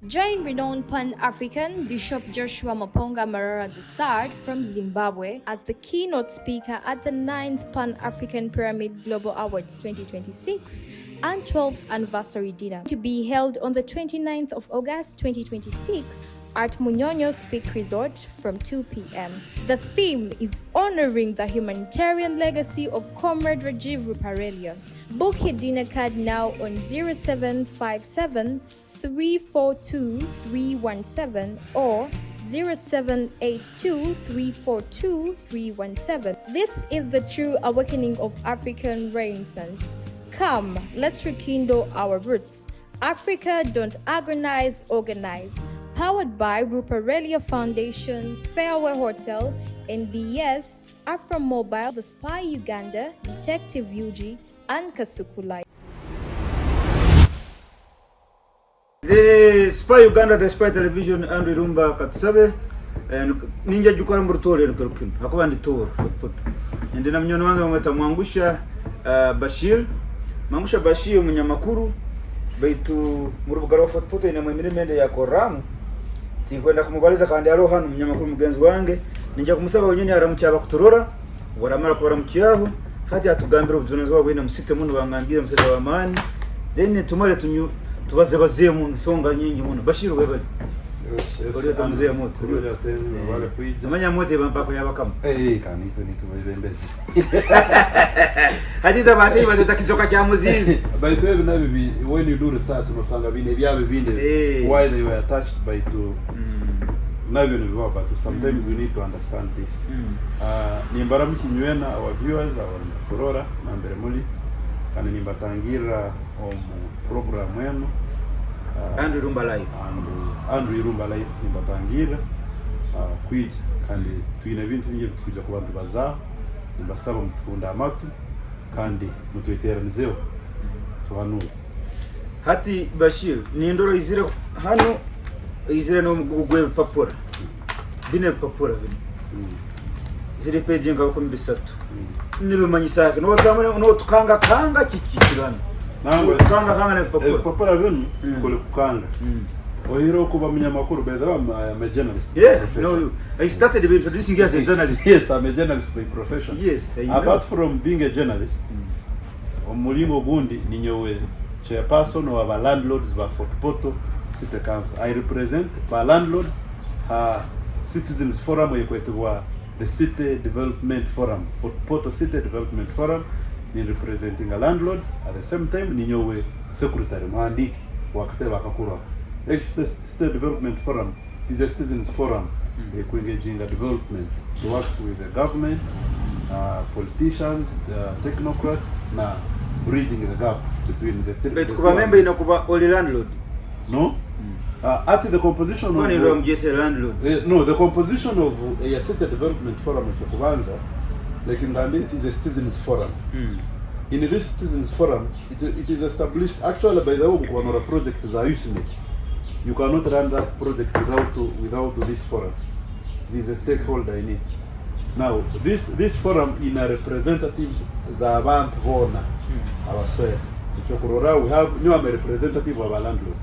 Join renowned Pan-African Bishop Joshua Maponga Marara III from Zimbabwe as the keynote speaker at the 9th Pan-African Pyramid Global Awards 2026 and 12th anniversary dinner to be held on the 29th of August 2026 at Munyonyo Peak Resort from 2 p.m. The theme is honoring the humanitarian legacy of Comrade Rajiv Ruparelia. Book your dinner card now on 0757 342 317 or 0782 342 317. This is the true awakening of African Renaissance. Come, let's rekindle our roots. Africa, don't agonize, organize. Powered by Ruparelia Foundation, Fairway Hotel, NBS, Afro Mobile, The Spy Uganda, Detective UG, and Kasukulai. The Spy Uganda, The Spy Television, Andrew Rumba Katsabe, and Ninja Jukara Murtori and Kurkin, Hakwan Tour, foot. And then I'm Yonanga with Mangusha Bashir, Mangusha Bashir, Munyamakuru, Baitu Murugaro foot in a minimum ya Koramu, Tikwenda Kumubaliza Kandarohan, Munyamakuru Mugenzi wange, Ninja Kumusaba Union Aramchava Kuturora, Waramara Koramchiahu, Hatia to Gambro, Zunazo, Winam Sitamun, Wangangiram Sedaman, then tomorrow to you. Tubaze mu nsonga nyingi muno Bashiru webali oli tamuzee moto wale kuija amanya moto bampako yabakamu kanito nitubembeze hadita bati badota kichoka kya muzizi by the way nabi when you do research unosanga bine byabe binde why they were attached by to nabi no but sometimes we need to understand this nimbara mkinywena our viewers our torora nambere muli kana nimbatangira program yenu Andrew Rumba Live Andrew Rumba Live nimbatangira kwiji kandi tuina bintu bingi tukuja ku bantu baza nimbasaba mutukunda amatu kandi mutweteranizeo tuhanura hati Bashir ni ndoro izire hano izire no mugugwe papura bine papura bine zire page ngako mbisatu nirumanyisaka no tamane no tukanga kanga kikikirana nangwe kanga ne papura bino kole kukanga ohiro kuba munyamakuru bedra I'm a journalist no I started by introducing you as a journalist. Yes, I'm a journalist by profession. Yes, apart from being a journalist omulimo gundi ninyowe chairperson of our landlords by Fort Portal City Council. I represent the landlords citizens forum ekwetwa the city development forum Fort Portal City Development Forum ni representing the landlords at the same time ninyowe secretary mwandiki wakate bakakura State Development Forum is a citizens forum engaging the development works with the government politicians technocrats na bridging the gap between the three. But kuba member inakuba all landlord no at the composition of landlord no the composition of a city development forum in Kubanza like in Gandhi it is a citizens forum in this citizens forum it is established actually by the Kubanora project is a USMID. You cannot run that project without this forum. This is a stakeholder in it. Now, this forum in a representative Zavant Hona, our soil. We have a representative of our landlord.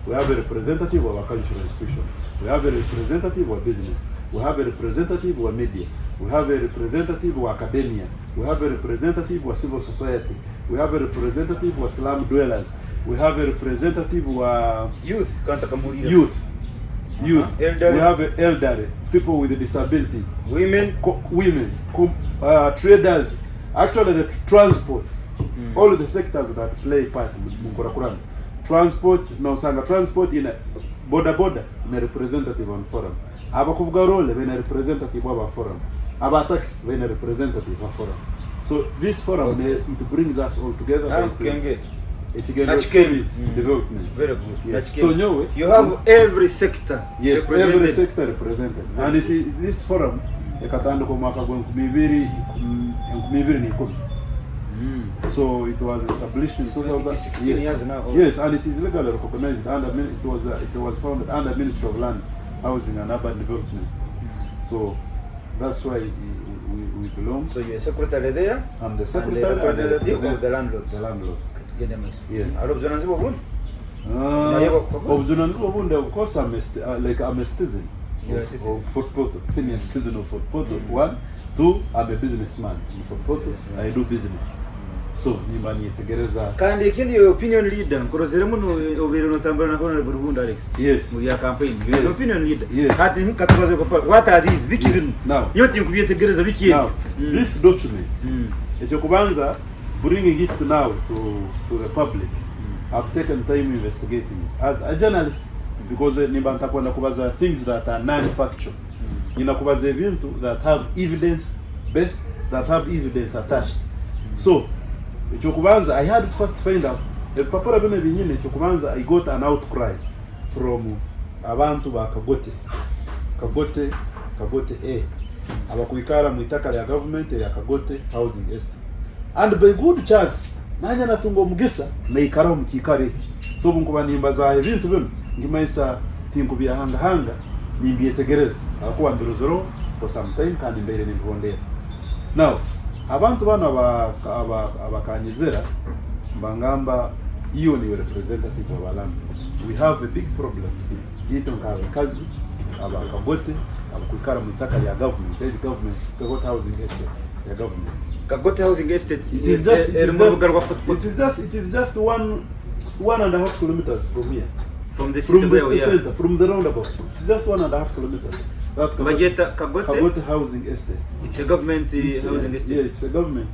We have a representative of our cultural institution. We have a representative of business. We have a representative of media. We have a representative of academia. We have a representative of civil society. We have a representative of slum dwellers. We have a representative of youth. Elderly. We have elderly, people with disabilities, women, traders, actually the transport, all of the sectors that play part in transport, no sanga transport in a border in a representative on forum. Abakuvuga role when a representative of a forum. Aba tax when a representative of forum. So this forum it brings us all together. Development. Very good. Yes. So you have every sector. Yes, every sector represented. And this forum, so it was established in 16 years now. Yes, and it is legally recognized under it was founded under Ministry of Lands, Housing and Urban Development. So that's why we belong. So you're a secretary there? I'm the secretary and the representative of the landlords. The landlords. Yes. Obujunaniro obunde, of course, I'm a citizen of Fort Portal, senior citizen of Fort Portal. 1, 2, I'm a businessman in Fort Portal. I do business. So nimba nyetegereza kandi ikindi opinion leader nkorozere muno obero notambara nakona na Burunda Alex. Yes, mu ya campaign you opinion leader. Yes. Hati mukatubaze ko what are these biki bino now yoti nkuyetegereza biki now this document ekyo kubanza bringing it now to the public. I've taken time investigating it as a journalist because nimba ntakwenda kubaza things that are non-factual. Ninakubaza ebintu that have evidence based, that have evidence attached. So ekyokubanza I had to first find out ebipapura bino ebinyine. Ekyokubanza I got an outcry from abantu ba Kagote A abakuikara mu itaka lya government ya Kagote housing estate, and by good chance nanya natunga omugisa naikaraho mu kikare. So bunkuba nimba za ebintu bino ngimaisa tinkubya hanga nimbyetegereza akuba nduruzoro for some time kandi mbere nimbondera. Now abantu bana abakanyizera mbangamba iyo ni representative of land. We have a big problem ito nkabakazi abakagote abakuikara mu itaka ya government, Gov't housing estate ya government. Kagote housing estate It is just 1.5 kilometers from here, from the from the city center, from the roundabout. It's just 1.5 kilometers. That Kagote housing estate. It's a government housing estate. Yeah, it's a government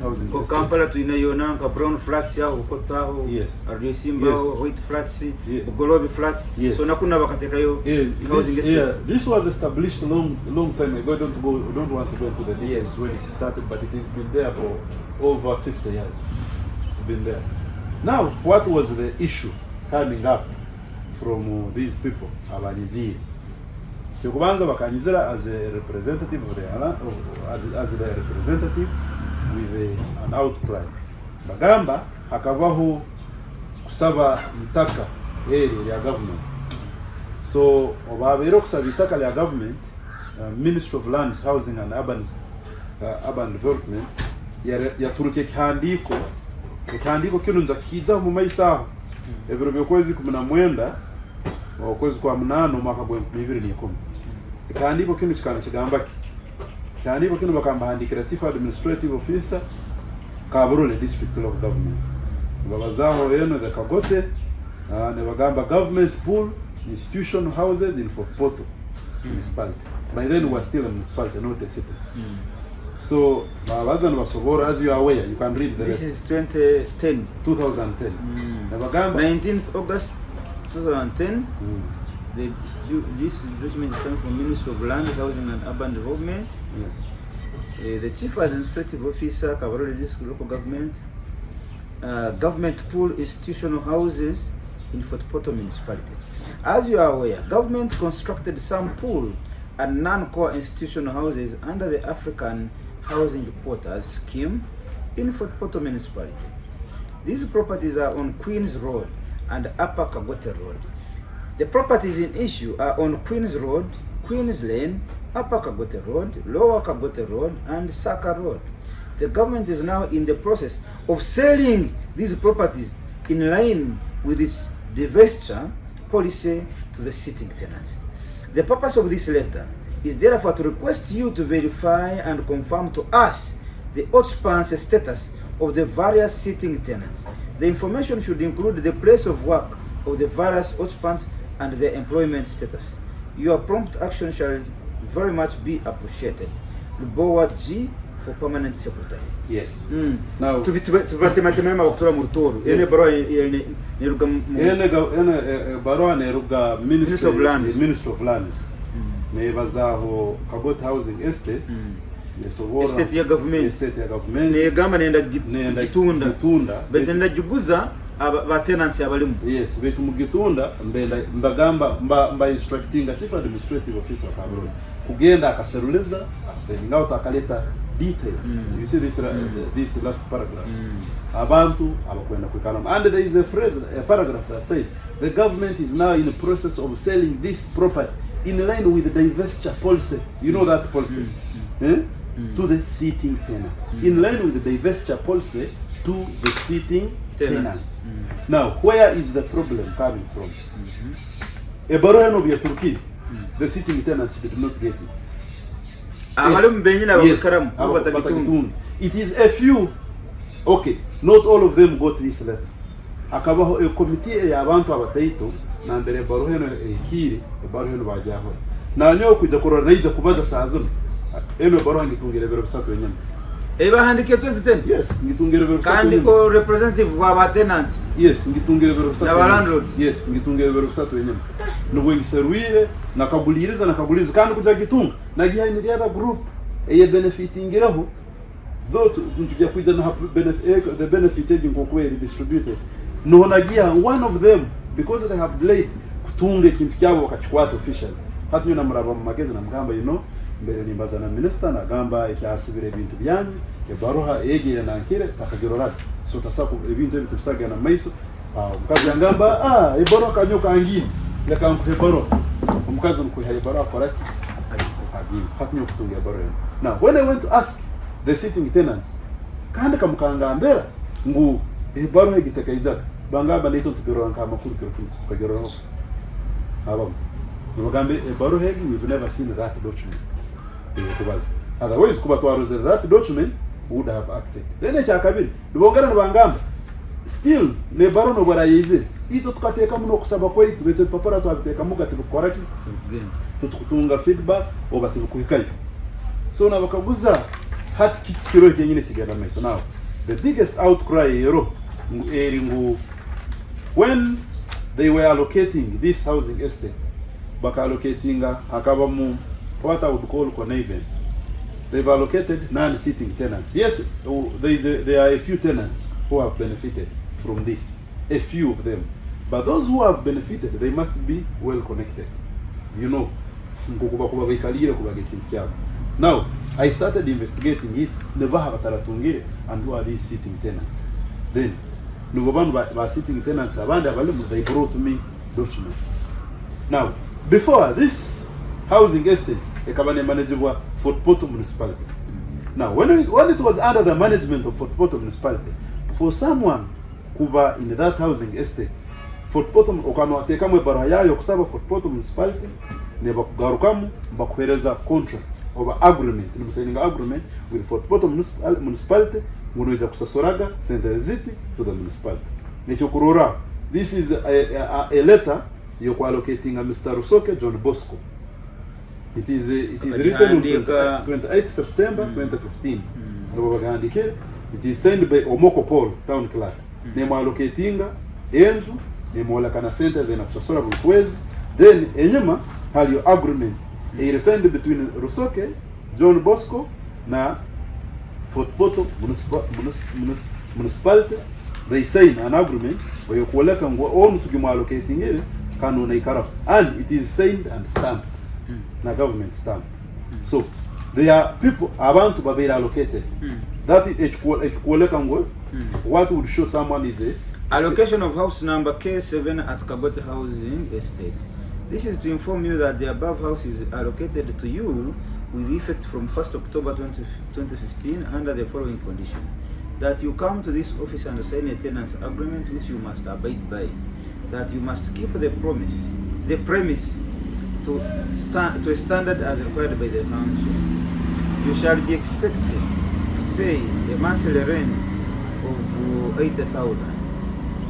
housing Ko estate. Kampala tuinaiona ka brown flats ya ukotaho. Yes. Simba Yes. white flats, Yeah. Golobi flats. Yes. So nakuna bakateka yo housing estate. This was established long time ago. I don't want to go into the details when it started, but it has been there for over 50 years. It's been there. Now, what was the issue coming up from these people? Abanizi. Kyokubanza bakanyizira as a representative of as the representative with an outcry. Bagamba hakabaho kusaba itaka ya government. So obabero kusaba itaka ya government, Ministry of Lands, Housing and Urban Development yaturuke kihandiko kinunza kiza mu maisa ebiro byokwezi 19 okwezi kwa 8 mwaka gwa 2010. Ikandiko kino kikana kigamba ikandiko kino bakambahandikira Chief Administrative Officer Kaburule District Local Government. Babazaho eno the Kagote ne bagamba government pool institutional houses in Fort Portal municipality. By then we were still a municipality, not a city. So babaza basobora, as you are aware, you can read this is 2010. Ne bagamba 19th August 2010. This document is coming from Ministry of Land, Housing and Urban Development. Yes. The Chief Administrative Officer, Kabarole District Local Government, government pool institutional houses in Fort Portal Municipality. As you are aware, government constructed some pool and non-core institutional houses under the African Housing Quarters scheme in Fort Portal Municipality. These properties are on Queens Road and Upper Kagote Road. The properties in issue are on Queens Road, Queens Lane, Upper Kagote Road, Lower Kagote Road, and Saka Road. The government is now in the process of selling these properties in line with its divestiture policy to the sitting tenants. The purpose of this letter is therefore to request you to verify and confirm to us the occupancy status of the various sitting tenants. The information should include the place of work of the various occupants and their employment status. Your prompt action shall very much be appreciated. Lubowa G for Permanent Secretary. Yes. Now tuvatematema waktora murutoro. Ene barua neruga Ministry of Lands. Ministry of Lands. Ne bazaho Gov't housing estate. Estate ya government. Ne gamba nenda gitunda. Betenda juguza aba tenants abalimu. Yes, betu mugitunda mbagamba mba instructing Chief Administrative Officer Kaburule kugenda akaseruliza ngao takaleta details. You see this last paragraph. Abantu abakwenda kwikana, and there is a paragraph that says the government is now in the process of selling this property in line with the divestiture policy. You know that policy? To the sitting tenant. In line with the divestiture policy to the sitting tenants. Now, where is the problem coming from? A barohen of your Turkey, the sitting tenants did not get it. Yes, it is a few. Okay, not all of them got this letter. Akabaho a committee ya abantu abataito na mbere baroheno ekiri baroheno bajaho. Na nyo kuja koroniza kubaza sazo. Eno baroha ngitungire bero bisatu wenyene. Eba handike 2010. Yes, ngitungire bero bisatu. Kandi ko representative wa tenants. Yes, ngitungire bero bisatu. Na landlord. Yes, ngitungire bero bisatu wenyene. Nubo ngiserwire nakaguliriza kandi kuja gitunga. Nagiha ni the group eye benefitingiraho. Though tujya kuja na benefit the benefit ngo kweli distributed. No nagia one of them because they have delayed kutunge kintu kyabo bakachukua official. Hatu nyina muraba mu magezi na mugamba mbere nimbaza na minister na gamba ikyasibire ibintu byanyu ebaroha egeye nankire takagirora so tasaku ibintu bitusaga na maiso mukazi ngamba ebaro kanyoka angini leka nkebaro umukazi nkuha ebaro akora agini hatu nyo kutunga ebaro. Now when I went to ask the sitting tenants kandi kamukangambera ngu ebaro hegitekaizaga bangaba leto tukirora nkama makuru tukagirora abo mugambe ebaro hegi we've never seen that document. Otherwise kuba twaruze that document would have acted. Then ekyakabiri nibongera nibangamba still ne baro no barayize ito tukateka muno kusaba kwaitu beto papara twabiteka mugati bukora ki tutukutunga feedback obati bukuhikayo so nabakaguza hati kiro kyenyine kigenda meso. Now the biggest outcry yero eringu when they were allocating this housing estate baka allocatinga akabamu what I would call connivance. They've allocated non-sitting tenants. Yes, there are a few tenants who have benefited from this, a few of them. But those who have benefited, they must be well connected. You know, now I started investigating it. And who are these sitting tenants? Then, sitting tenants, they brought me documents. Now, before this housing estate, ekabane manageable Fort Portal municipality. Now, when it was under the management of Fort Portal municipality, for someone kuba in that housing estate, Fort Portal okano atekamwe baraya yo kusaba Fort Portal municipality ne bakugarukamu bakuhereza contract over agreement, ni signing agreement with Fort Portal municipality munoja kusasoraga centrality to the municipality. Necho kurora, this is a letter you allocating a Mr. Rusoke John Bosco. It is written on 28 September 2015. It is signed by Omoko Paul, town clerk. Nemo allocatinga enzu nemo lakana centers na kusasora bukwezi. Then enyuma hali yo agreement is signed between Rusoke, John Bosco na Fort Portal municipality. They sign an agreement where you collect and go on to allocating it kanuna ikara, and it is signed and stamped. Na government stamp. So there are people abantu babera allocated. That is what would show someone is a allocation of house number K7 at Kagote housing estate. This is to inform you that the above house is allocated to you with effect from 1st October 2015 under the following conditions: that you come to this office and sign a tenants agreement which you must abide by, that you must keep the premise to a standard as required by the council. You shall be expected to pay a monthly rent of 80,000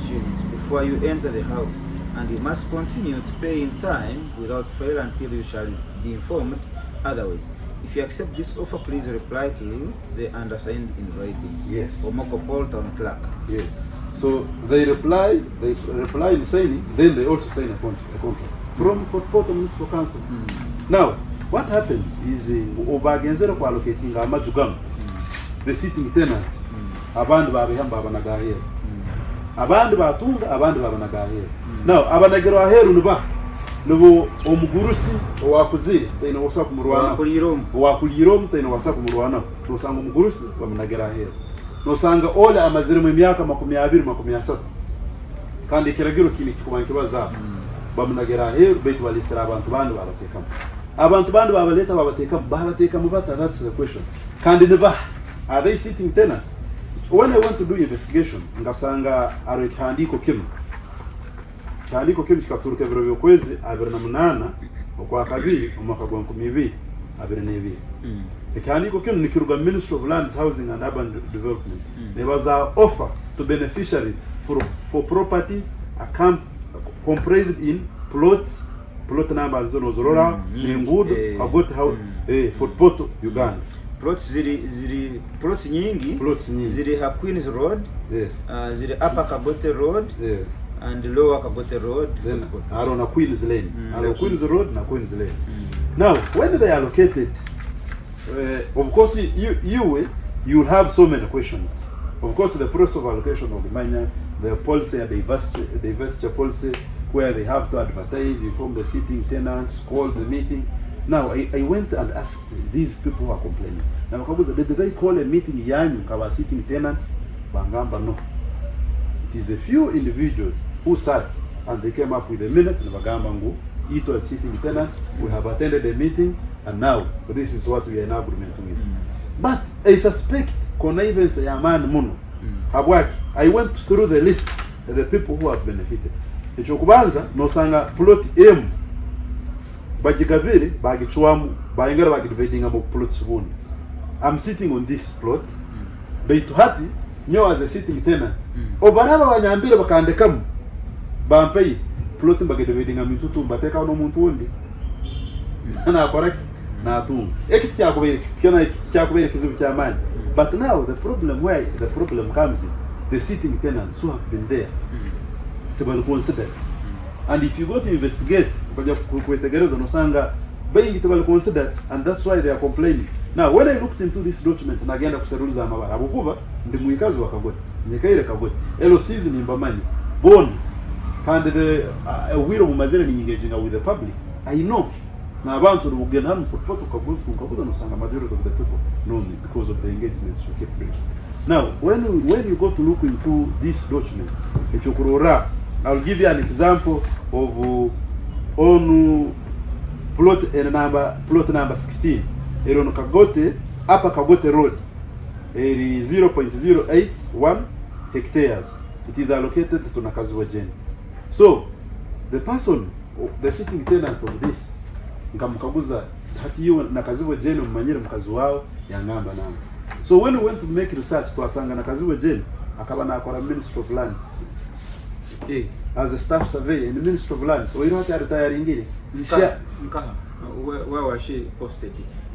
shillings before you enter the house, and you must continue to pay in time without fail until you shall be informed otherwise. If you accept this offer, please reply to the undersigned in writing. Yes. Omoko Paul, town clerk. Yes. So they reply in signing, then they also sign a contract from Fort Portal Municipal Council. Now, what happens is obagenzero kwa allocating amajugam the sitting tenants abandu babihamba abanagahera abandu batunga abandu babanagahera. Now abanagero aheru nubo omugurusi owakuzire tena wasaku murwana owakulirom tena wasaku murwana nosanga omugurusi bamunagera aheru nosanga ole amazire mu myaka 20-23 kandi kiragiro kini kikubankibaza bamunagera aheru betu balisira abantu bandu babatekamo abantu bandu babaleta babatekamo babateka mu bata. That's the question. Kandi are they sitting tenants? when I went to do investigation ngasanga aro ikihandiko kimwe kikaturuka ibiro by'ukwezi 28 okwa kabiri omwaka gwa 2022 ikihandiko kimwe nikiruga Ministry of Lands, Housing and Urban Development. There was an offer to beneficiaries for properties comprised in plot numbers zono zorora Nengudo Kagote Fort Portal Uganda. Plots nyingi ziri ha Queens Road, yes, ziri Upper Kagote Road, yeah, and Lower Kagote Road, then na Queens Lane, Queens Road na Queens Lane. Now when they allocated, of course you will have so many questions. Of course the process of allocation of the money, the policy and the divestiture policy, where they have to advertise, inform the sitting tenants, call the meeting. Now I went and asked these people who are complaining. Now did they call a meeting yanyu kawa sitting tenants? Bangamba no. It is a few individuals who sat and they came up with a minute and bagamba ngu it was sitting tenants. We have attended a meeting and now this is what we are in agreement with. But I suspect connivance ya man muno. Habwaki. I went through the list of the people who have benefited. Echokubanza no sanga plot M bagigabiri bagichwamu bayengera bagidividinga mu plots bundi. I'm sitting on this plot. Beitu hati nyo as a sitting tenant. Obaraba banyambire bakandekamu bampei plot bagidividinga mitutu bateka no muntu wundi. Na correct na tu. Ekiti kyakubere kizibu kyamani. But now the problem comes in the sitting tenants who have been there to be considered. And if you go to investigate, considered, and that's why they are complaining. Now, when I looked into this document, and again, and the will of Mazera engaging with the public, I know. Now, about to get harm for protocol, majority of the people know me because of the engagements you keep doing. Now, when you go to look into this document, I'll give you an example of on plot number 16. On Kagote, Upper Kagote Road, 0.081 hectares. It is allocated to Nakaziwa Jane. So, the person, the sitting tenant of this, nkamukaguza hati hiyo Nakaziwa Jane mmanyire mkazi wao ya ngamba namba. So when we went to make research twasanga Nakaziwa Jane akaba na akora Ministry of Lands. As a staff surveyor in the Ministry of Lands. So you know what are retiring where was she posted?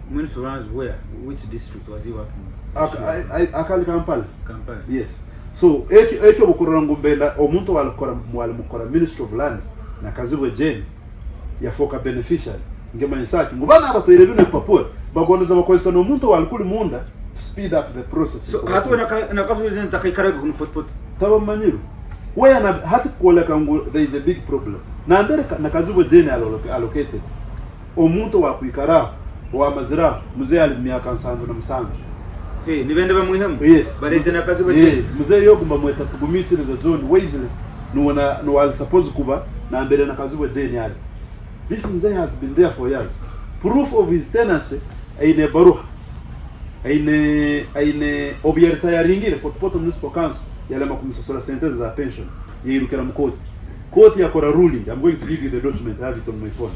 Ministry of Lands where? Which district was he working? Akali Kampala. Kampala. Yes. So ekyo bukorora ngumbenda omuntu walimukora Ministry of Lands Nakaziwa Jane ya foka beneficiary. Ngema insaki ngubana abatwire bino papua bagoneza bakozesa no muntu walikuli munda to speed up the process. So hatu nakafuze ntakayikaraga ku footpot taba manyiru where na hatu koleka ngo there is a big problem na mbere Nakaziwa Jane allocated omuntu wa kuikara wa mazira muzee ali myaka 77 nibende bamwihemu. Yes, bareze Nakaziwa Jane muzee yo kumba mweta tugumisire za John Wesley no wali suppose kuba na mbere Nakaziwa Jane ali. This mzee has been there for years. Proof of his tenancy aine baruha aine obierta ya ringire for Porto Municipal Council yale makumisasora sentences za pension yirukira mkoti court yakora ruling. I'm going to give you the document. I have it on my phone.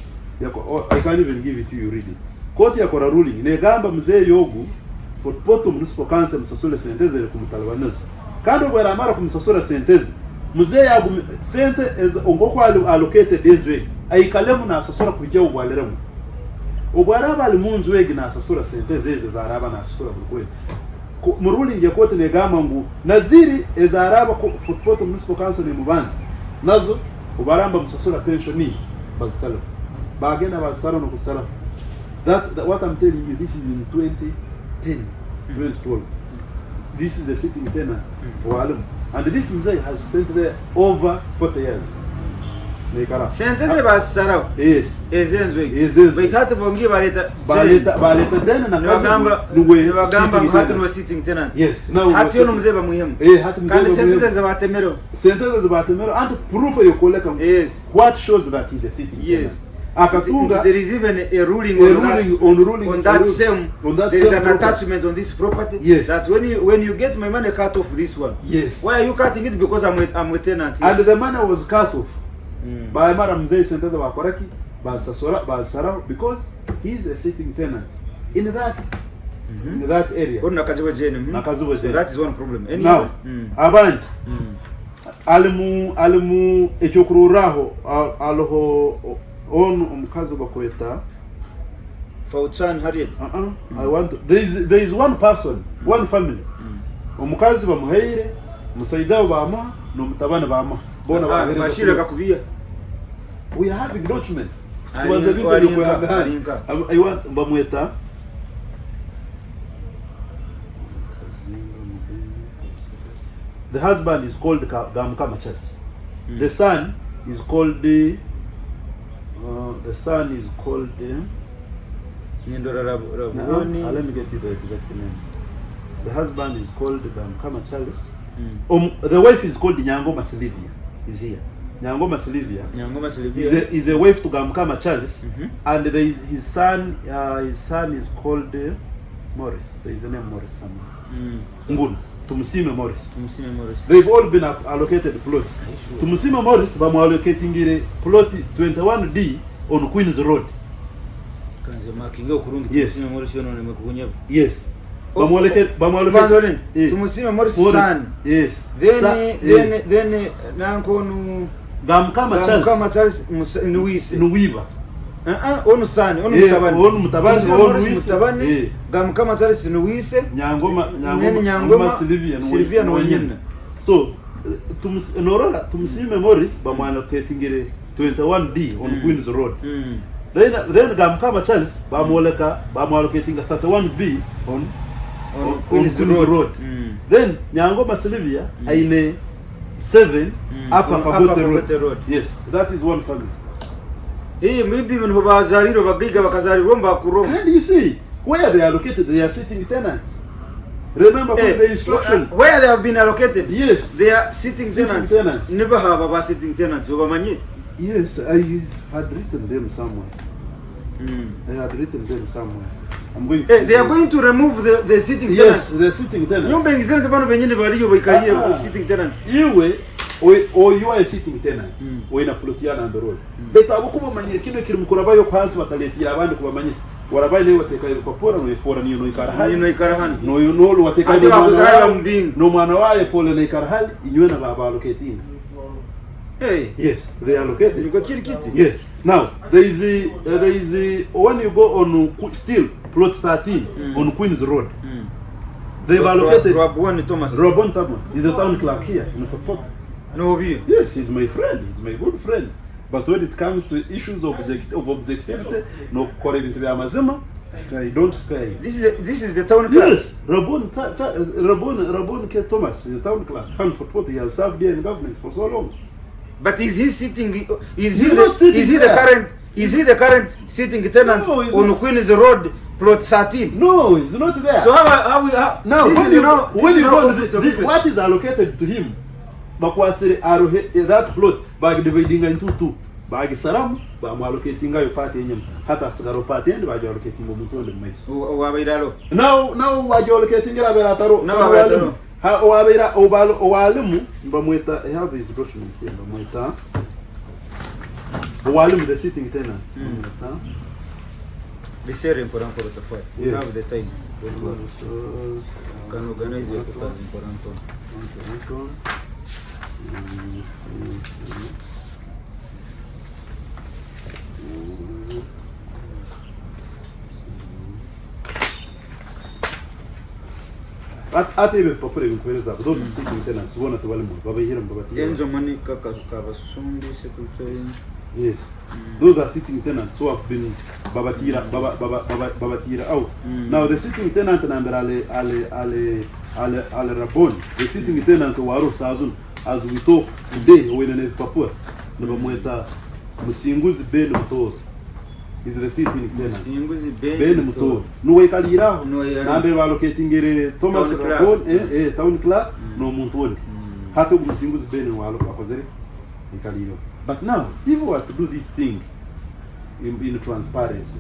I can't even give it to you, read it. Court yakora ruling negamba mzee yogu for Porto Municipal Council msasole sentences ile kumutalabaneza kando bwera mara kumisasora sentences mzee yagu sente ongoko allocated enjoy aikalemu na asasura kujya ubwaleramu ubwaraba ali munzu wegi na asasura sente zeze za araba na asasura bulkwezi mu ruling ya court negamba ngu naziri ezaraba ko Porto Municipal Council ni mubanzi nazo ubaramba musasura pension ni bazisala bagenda bazisala no kusala that what I'm telling you, this is in 2010 2012. This is the sitting tenant and this mzee has spent there over 40 years. Senteze basarao. Yes. Ezenzo. Baitata bongi baleta tena na kazi bagamba hatu no sitting tenant. Yes. Now hatu no mzee bamuhemu. Hatu mzee bamuhemu. Senteze za batemero. Senteze za batemero and proof you collect. Yes. What shows that he's a sitting tenant. Yes. akatunga. There is even a ruling on that same. There is an attachment on this property. Yes. That when you get my money, cut off this one. Yes. Why are you cutting it? Because I'm a tenant here. And the money was cut off by Mara Mzee Senteza Wakoraki, by Sarah, because he's a sitting tenant in that area. So that is one problem. Anyway, now, Aband, alimu echokururaho aloho on umukazi bakweta Fauchan Harriet. There is one person, one family. Umukazi bamuheire, musaidia bama, no mutabana bama. Bona bashira kakubia. We are having documents. I want bamweta. The husband is called Gamkama Charles. The son is called let me get you the exact name. The husband is called Gamkama Charles. The wife is called Nyangoma Silvia. Is here. Nyangoma Silvia is a wife to Gamkama Charles, and there is his son. His son is called Morris. There is a name Morris somewhere. Ngunu. Tumusime Morris. They've all been allocated plots. Tumusime Morris bamu allocating plot 21D on Queen's Road. Yes. Yes. Bamu allocate Tumusime Morris son. Yes. Then nankonu Gamkama Charles Nuwiba. Onu sani, onu mutabani, Gamkama Charles Nuwise, Nyangoma Silvia no wenyena. So, Tumusime Morris bamu allocating 21D on Queen's Road. Then Gamkama Charles bamu allocating 31B on Queen's Road. Then Nyangoma Silvia aine 7 Upper Kagote Road. Yes, that is one family. Maybe even Bazariro Bagiga Bakazari Romba Kuro. And you see where they are located, they are sitting tenants. Remember the instruction. Where they have been allocated? Yes. They are sitting tenants. Never have about sitting tenants over Mani. Yes, I had written them somewhere. I had written them somewhere. I'm going to they are going to remove the sitting tenants. Yes, the sitting tenants. You being sitting tenants. Or you are a sitting tenant, or in a plotiana on the road. But I will come and you can Kurabayo pass what I let Yavan Kumanis, what I buy what they call Popora for a new Karahan. No, you know what they call being no man for a Karhal, you never allocating. Hey, yes, they are located. You got Kitty. Yes. Now there is a when you go on still plot 13 on Queen's Road. They've allocated Robon Thomas. He's a town clerk here in Fapot. No view. Yes, he's my friend. He's my good friend. But when it comes to issues of objectivity, no according to the Amazima, I don't spare. This is the town clerk. Yes, Rabon K. Thomas is the town clerk. And for what he has served there in government for so long. But is he sitting? Is he the current sitting tenant on Queen's Road, plot 13? No, he's not there. So how now what is allocated to him? Bakwasiri that plot bag dividing into two. Bag saram ba allocating your party in hata sagaro party and by allocating mutu le mais. Now by allocating raberataro. No ha oabira owalimu bamweta I have his document here bamweta owalimu the sitting tenant. The sharing for the fight. We have the time. Can organize your Ati be popere nkweleza those sitting tenants wona to walimu baba hira mbabati enzo mani kaka kabasundi secretary. Yes, those are sitting tenants who have been babatira out. Now the sitting tenant number ale Rabon, the sitting tenant waru sazun as we talk today when in Papua nabamweta Musinguzi Ben Mutor is the sitting tenant. Musinguzi Ben Mutor no way kalira nambe allocating Thomas Rabon town clerk no Mutor hato Musinguzi Ben walo akozere ikaliro. But now, if we were to do this thing, in transparency.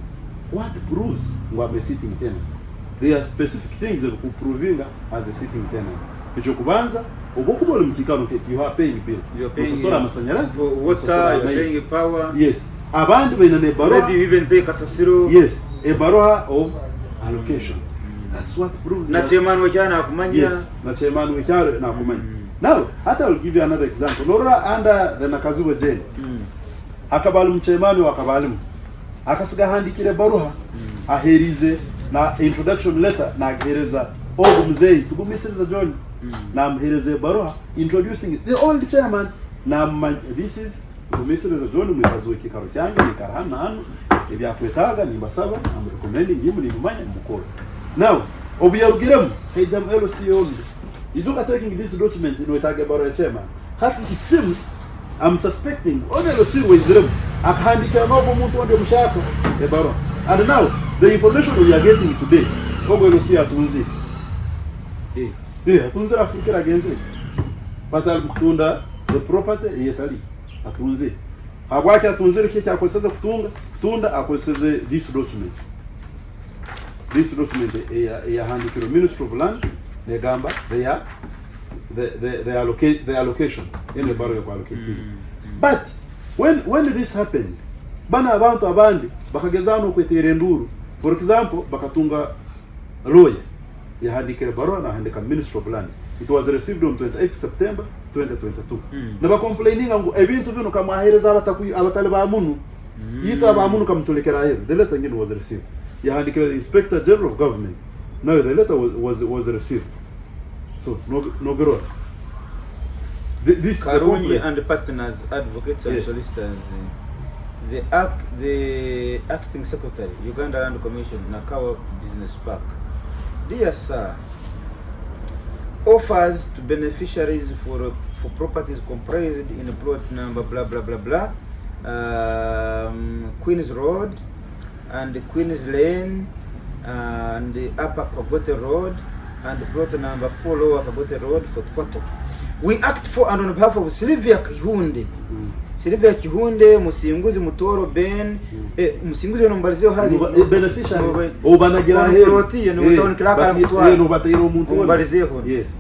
What proves ngwabe sitting tenant? There are specific things that could proving as a sitting tenant. Icho kubanza obokubola mfikano ke you are paying bills. Usosora masanyarazi, water, you are paying power. Yes. Abandi bena ne baroha. Maybe you even pay kasasiro. Yes, a baroha of allocation. That's what proves. Na chairman wachana akumanya. Yes, na chairman wachana na akumanya. Now, I'll give you another example. Nora under the Nakazuwa jail. Akabalum chairman wa akabalum. Akasiga handikire baruha. Aherize na introduction letter na ahereza mzee tugumisiriza John. Na amhereze baruha introducing the old chairman na this is tugumisiriza John mwibazo kikaro cyange nikarahana hano ebyakwetaga nimbasaba am recommending yimu nimumanya mukoro. Now, obiyarugiremu hejam LCO. You look at taking this document in Wetaga Baro chairman. It seems I'm suspecting only the seal with them. I can't become over Mutu on the Mushako, the Baro. And now the information we are getting today, Ogo will see at Tunzi. Yeah, Tunzi Africa against it. But I'll Tunda the property Yetali at Tunzi. I watch at Tunzi Kita Kosa Tunda, I could say this document. This document a hand to the Ministry of Land. Negamba, they allocate the allocation in the barrio allocated. But when this happened, bana abantu abandi bakagezano kwetera nduru. For example, bakatunga lawyer ya handikira barua na handika Ministry of Lands. It was received on 28th September 2022. Na ba complaining ngo ebintu bino kama ahereza abatali ba munu. Yita ba munu kamtulekera here. The letter again was received. Ya handikira the Inspector General of Government. No, the letter was received. So no girl. This Karunyi and the partners, advocates and solicitors, the acting secretary, Uganda Land Commission, Nakawa Business Park. Dear sir, offers to beneficiaries for properties comprised in a plot number blah blah blah blah, Queen's Road and Queen's Lane and the Upper Kagote Road and plot number 4 Lower Kagote Road for Poto. We act for and on behalf of Sylvia Kihunde. Sylvia Kihunde, Musinguzi Mutoro Ben, Musinguzi nombalizio hali beneficiary obanagira he ploti no utaona kiraka mutwa no batiro muntu nombalizio. Yes.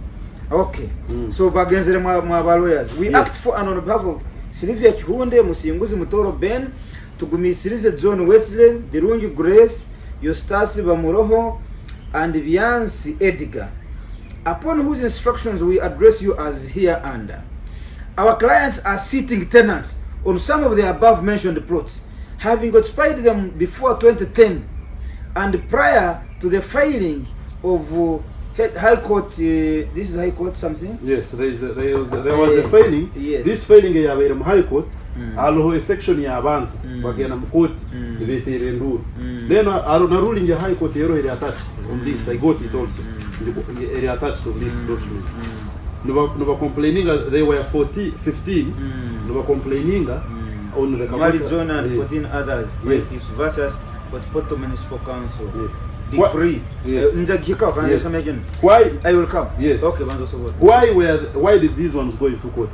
Okay. So bagenzere mwa lawyers. We act for and on behalf of Sylvia Kihunde, Musinguzi Mutoro Ben, tugumisirize John Wesley, Birungi Grace, Eustace Bamuroho and Viancy Edgar, upon whose instructions we address you as here under. Our clients are sitting tenants on some of the above mentioned plots, having occupied them before 2010 and prior to the filing of High Court. This is High Court something? Yes, there was a filing. Yes. This filing is High Court. Aloho a section ya abantu bagena mukoti ibetere nduru. Then na ruling ya High Court yero iri attached on this. I got it also. Iri attached on this document. No complaining they were 15. No complaining on the Mali John and 14 others. Yes. Versus for Poto Municipal Council. Yes. Decree. Yes. Why? I will come. Yes. Okay. Why did these ones go into court?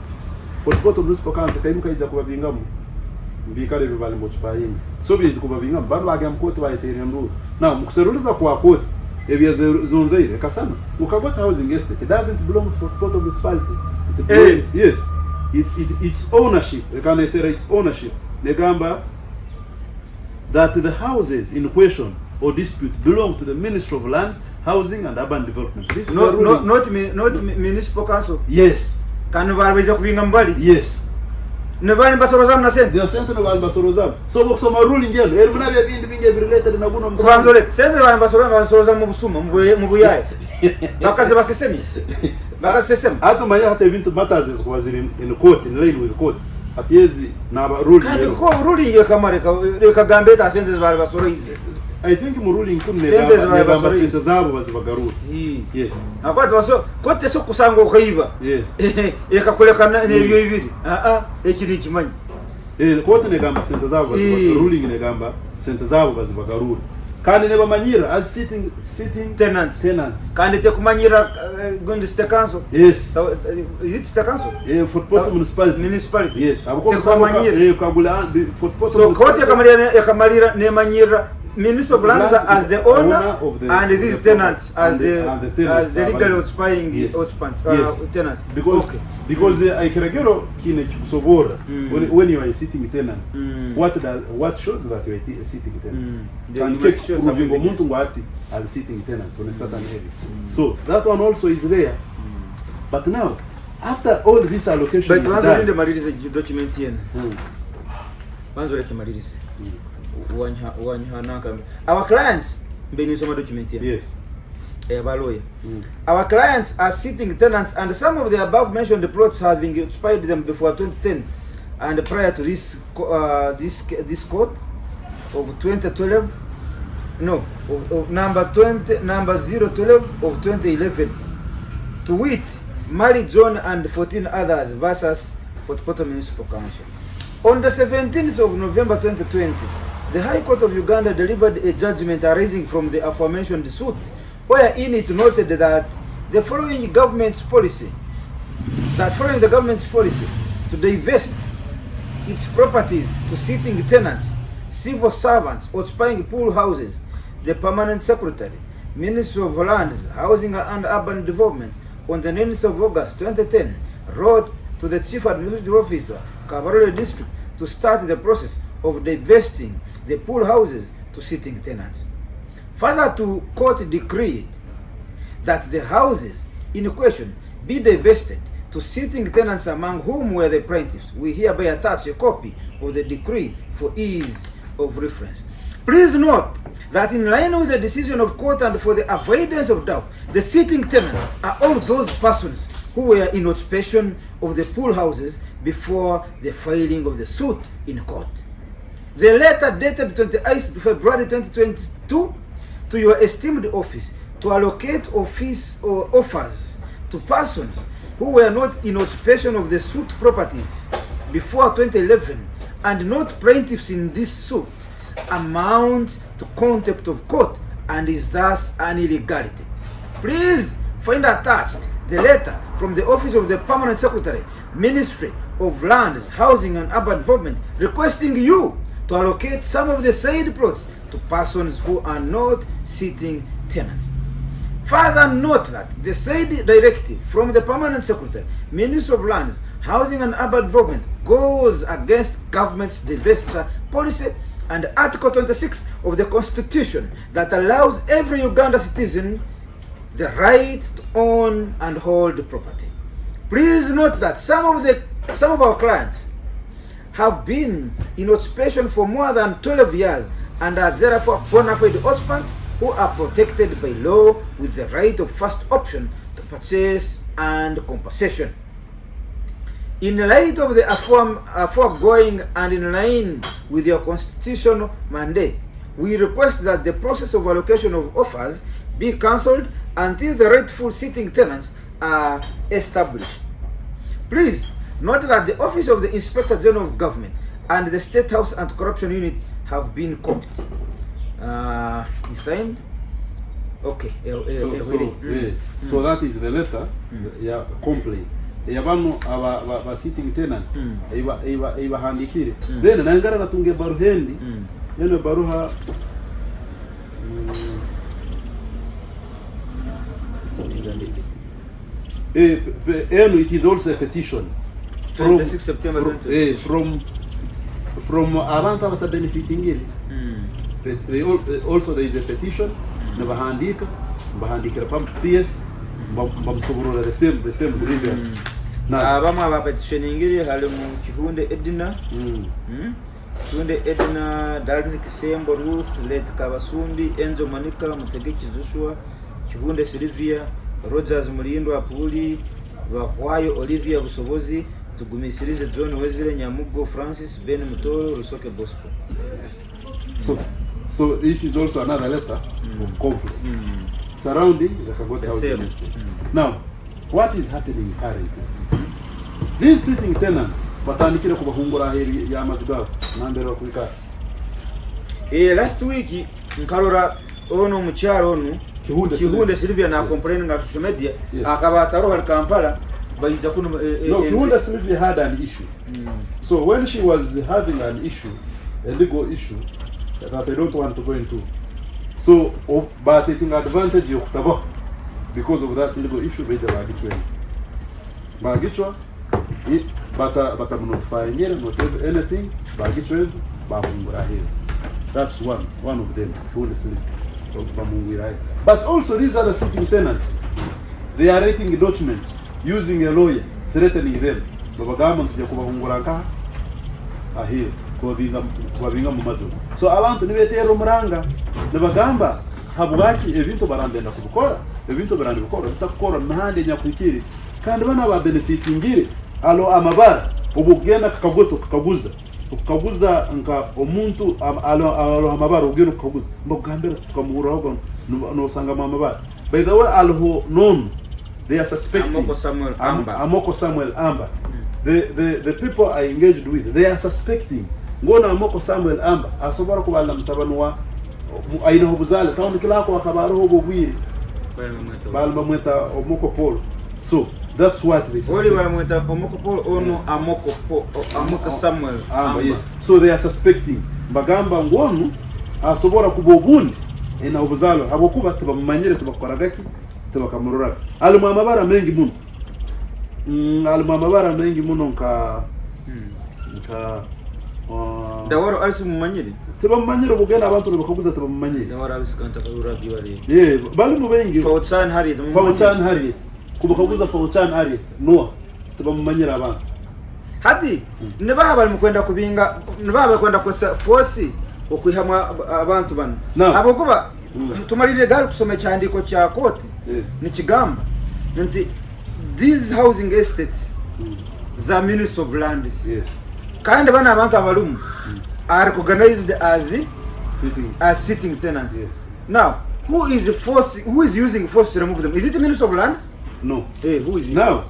For Poto Municipal Council, kaimuka ija kubabingamu mbikale bibali mochipayinga. So bizi kubabingamu bado bagam court wa etere nduru. Now mukuseruliza kwa court ebya zonzaire kasana. Ukagota housing estate it doesn't belong to Poto Municipality. Yes. It's ownership. Can I say it's ownership? Negamba that the houses in question or dispute belong to the Ministry of Lands, Housing and Urban Development. This is not Municipal Council. Yes. Kanu baliweza kubinga mbali? Yes. Nevani basorozamu na sente? Dia sente nevani basorozamu. So bokusoma ruling ngelo, eribuna bya bindi binge related na guno msama. Kubanzole, sente nevani basorozamu mu busuma, mu buyaye. Bakaze basesemi. Bakasesemi. Hatu manya hata ibintu matters kwa waziri in court, in line with court. Hatiezi na ruling. Kandi ko ruling ya kamare ka gambeta sente nevani basoroize. I think mu ruling kunne neba sente zabo bazibagarura. Yes. Akwati waso kote so kusango kaiba. Yes. Yakakulekana nebyo ibiri. Ekiri kimanyi. Kote negamba sente zabo bazibagarura, ruling negamba sente zabo bazibagarura. kandi ne bamanyira as sitting tenants tenants kandi te kumanyira gundi state council. Yes. So, is it state council? Fort Portal municipality. Yes. Abako Kumanyira kagula Fort Portal. So kote yakamaliira ne manyira Minister of Lands as the owner of the, and these tenants as the tenants, legally occupying yes. tenants. Because okay. Because Ikiragero kine kusobora when you are a sitting tenant, what shows that you are a sitting tenant? Can take provingo muntu ngwati as a sitting tenant on a certain area. So that one also is there. But now, after all this allocation is done, the marriage document here. Manzo leke marriage. Our clients been some document here. Yes. Our clients are sitting tenants, and some of the above mentioned plots having expired them before 2010 and prior to this court of 2012. No, of number 012 of 2011. To wit, Mali John and 14 others versus Fort Portal Municipal Council. On the 17th of November 2020, the High Court of Uganda delivered a judgment arising from the aforementioned suit, wherein it noted that following the government's policy to divest its properties to sitting tenants, civil servants occupying pool houses, the Permanent Secretary, Ministry of Lands, Housing and Urban Development, on the 9th of August 2010, wrote to the Chief Administrative Officer, Kagote District, to start the process of divesting the pool houses to sitting tenants. Further, to court decreed that the houses in question be divested to sitting tenants, among whom were the plaintiffs. We hereby attach a copy of the decree for ease of reference. Please note that in line with the decision of court and for the avoidance of doubt, the sitting tenants are all those persons who were in occupation of the pool houses before the filing of the suit in court. The letter dated 28th February 2022 to your esteemed office to allocate office or offers to persons who were not in occupation of the suit properties before 2011 and not plaintiffs in this suit amounts to contempt of court and is thus an illegality. Please find attached the letter from the Office of the Permanent Secretary, Ministry of Lands, Housing and Urban Development, requesting you to allocate some of the said plots to persons who are not sitting tenants. Further note that the said directive from the Permanent Secretary, Ministry of Lands, Housing and Urban Development goes against government's divestiture policy and Article 26 of the Constitution that allows every Uganda citizen the right to own and hold property. Please note that some of our clients have been in occupation for more than 12 years and are therefore bona fide occupants who are protected by law with the right of first option to purchase and compensation. In light of the aforegoing and in line with your constitutional mandate, we request that the process of allocation of offers be cancelled until the rightful sitting tenants are established. Please note that the Office of the Inspector General of Government and the State House Anti-Corruption Unit have been copied. He signed? Okay. So that is the letter, complaint. Yabano aba sitting tenants iba handikire then nangara natunge baruhendi yeno baruha it is also a petition from 26 September from abantu abata benefiting it. Also there is a petition na bahandikira pam PS bamsoborora the same grievance. Bamwe abapetitioningiri hali mu Kihunde Edina, Kihunde Edina, Darling Kisembo Ruth, Let Kabasumbi, Enzo Monica, Mutegeki Joshua, Kihunde Sylvia, Rogers Mulindo Apuli, Bahwayo Olivia Busobozi, Tugumisirize John Wesley Nyamugo Francis, Ben Mutoro, Rusoke Bosco. Yes. So this is also another letter of complaint surrounding the Kagote housing estate. Now, what is happening currently? These sitting tenants kubahungura heri ya majugao nambere wa kuika. Last week nkarora ono mukyalo ono Kihunde Sylvia na complain nga social media akaba ataroha Kampala bayija kuno no Kihunde Sylvia had an issue. So when she was having an issue, a legal issue that I don't want to go into, so by taking advantage of Tabo because of that legal issue, beja bagichwa but I'm not firing not anything bagichwa babungura here. That's one of them. Kihunde Sylvia. But also these other sitting tenants, they are writing documents using a lawyer threatening them. Babagama tujya kubahunguranga ahira kubabinga mu majo. So abantu nibetero muranga nabagamba habwaki ebintu barandenda kubukora ebintu barandi bukora bitakora nahande nyakwikiri kandi bana ba benefitingire alo amabara ubugenda kaguza nka omuntu alo amabara ugenda kaguza mbogambera tukamuraho no sanga amabara. By the way, alho known they are suspecting Amoko Samuel Amba. The people I engaged with, they are suspecting ngona Amoko Samuel Amba asobora kubala mtabanwa aina hobuzale tawo kilako akabaro hobogwiri balma mweta Omoko Paul. So that's what they say. Omoko Paul ono Amoko Samuel Amba. Yes. So they are suspecting bagamba ngonu asobora kubobuni ina hobuzalo habokuba tubamanyire tubakoragaki tubakamurura alimu amabara mengi muno nka dawaro alisi mumanyire tubamanyire bugenda abantu bakaguza tubamanyire dawaro abisikanta karura giwali bali mu bengi Fauchan Harriet kubakaguza Fauchan Harriet no tubamanyire abantu hati nibaba bali mukwenda kubinga nibaba kwenda kosa force okwihamwa abantu bano abokuba tumalire gari kusoma cyandiko cya koti ni kigamba nti these housing estates za Ministry of Lands kandi bana abantu abalumu are recognized as sitting tenants. Now who is using force to remove them? Is it the Ministry of Lands? No. Who is it? Now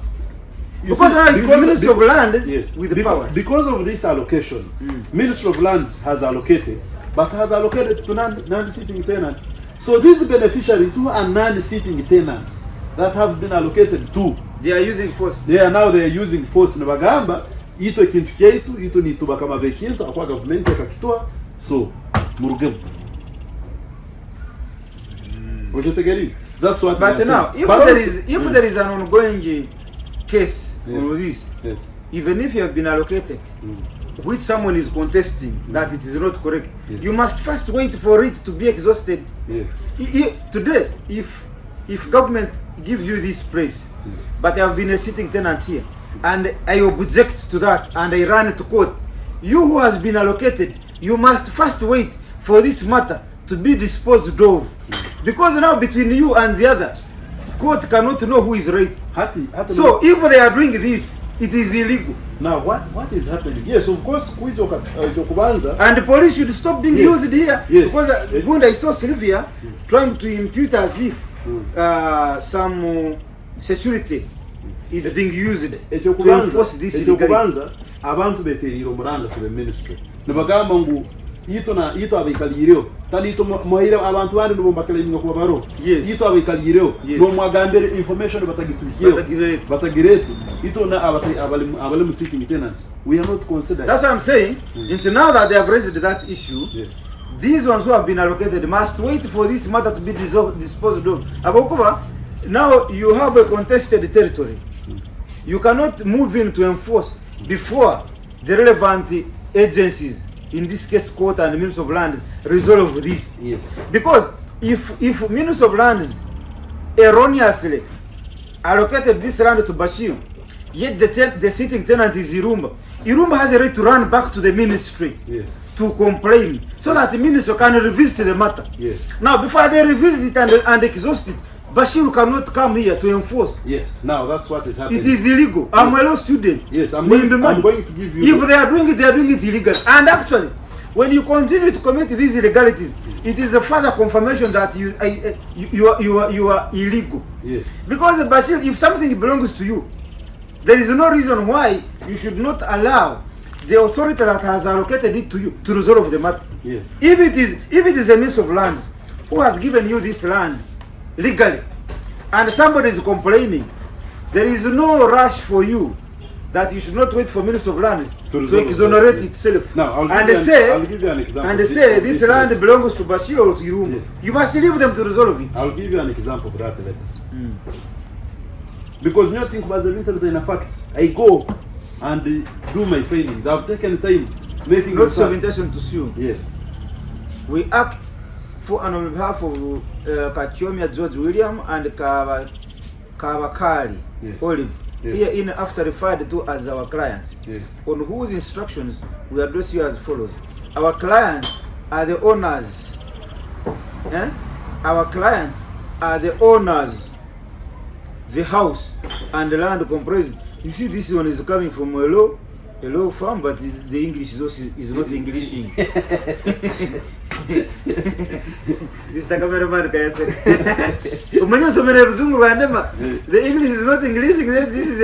because the Ministry of Lands with the power. Because of this allocation, Ministry of Lands has allocated, but has allocated to non-sitting tenants. So these beneficiaries who are non-sitting tenants that have been allocated to, they are using force. They are using force. Nabagamba ito kintu kyetu ito ni tubakama bekintu akwa government yakakitoa so murugemu. That's what. But now, if there is an ongoing case on this, even if you have been allocated, which someone is contesting that it is not correct, you must first wait for it to be exhausted. Today, if government gives you this place, but I have been a sitting tenant here, and I object to that, and I run to court, you who has been allocated, you must first wait for this matter to be disposed of, because now between you and the other, court cannot know who is right. So if they are doing this, it is illegal. Now what is happening? Yes, of course, and the police should stop being used here. Because when I saw Sylvia trying to impute as if some security is being used to enforce this illegality. Abantu beteriro muranda to the ministry. Nabagamba ngu ito abikalireo tali ito mohira abantu bandi no bakalenywa kuba baro ito abikalireo no mwagambere information batagirete ito na abali sitting tenants. We are not considered. That's what I'm saying. Until now that they have raised that issue, these ones who have been allocated must wait for this matter to be disposed of. Abokuba, now you have a contested territory. You cannot move in to enforce before the relevant agencies, in this case court and Ministry of Lands, resolve this. Because if Ministry of Lands erroneously allocated this land to Bashir, yet the sitting tenant is Irumba has a right to run back to the ministry to complain, so that the ministry can revisit the matter. Now before they revisit and exhaust it, Bashir cannot come here to enforce. Now that's what is happening. It is illegal. I'm a law student. I'm going to give you. If they are doing it illegal. And actually, when you continue to commit these illegalities, it is a further confirmation that you are illegal. Because Bashir, if something belongs to you, there is no reason why you should not allow the authority that has allocated it to you to resolve the matter. Yes. If it is a miss of land, who has given you this land legally, and somebody is complaining, there is no rush for you that you should not wait for Minister of Land to exonerate itself. Now, I'll and give you an say, example. and say this land belongs to Bashir or to you. Yes. You must leave them to resolve it. I'll give you an example of that later. Because nothing was in facts. I go and do my findings. I've taken time making notice of intention to sue. Yes. We act for on behalf of Kachiomia George William and Kavakali Olive. Yes. Here in after referred to as our clients. Yes. On whose instructions we address you as follows. Our clients are the owners. Our clients are the owners, the house and the land comprised. You see, this one is coming from a low farm, but the English is not Englishing. Mr. Cameraman, the English is not Englishing. This is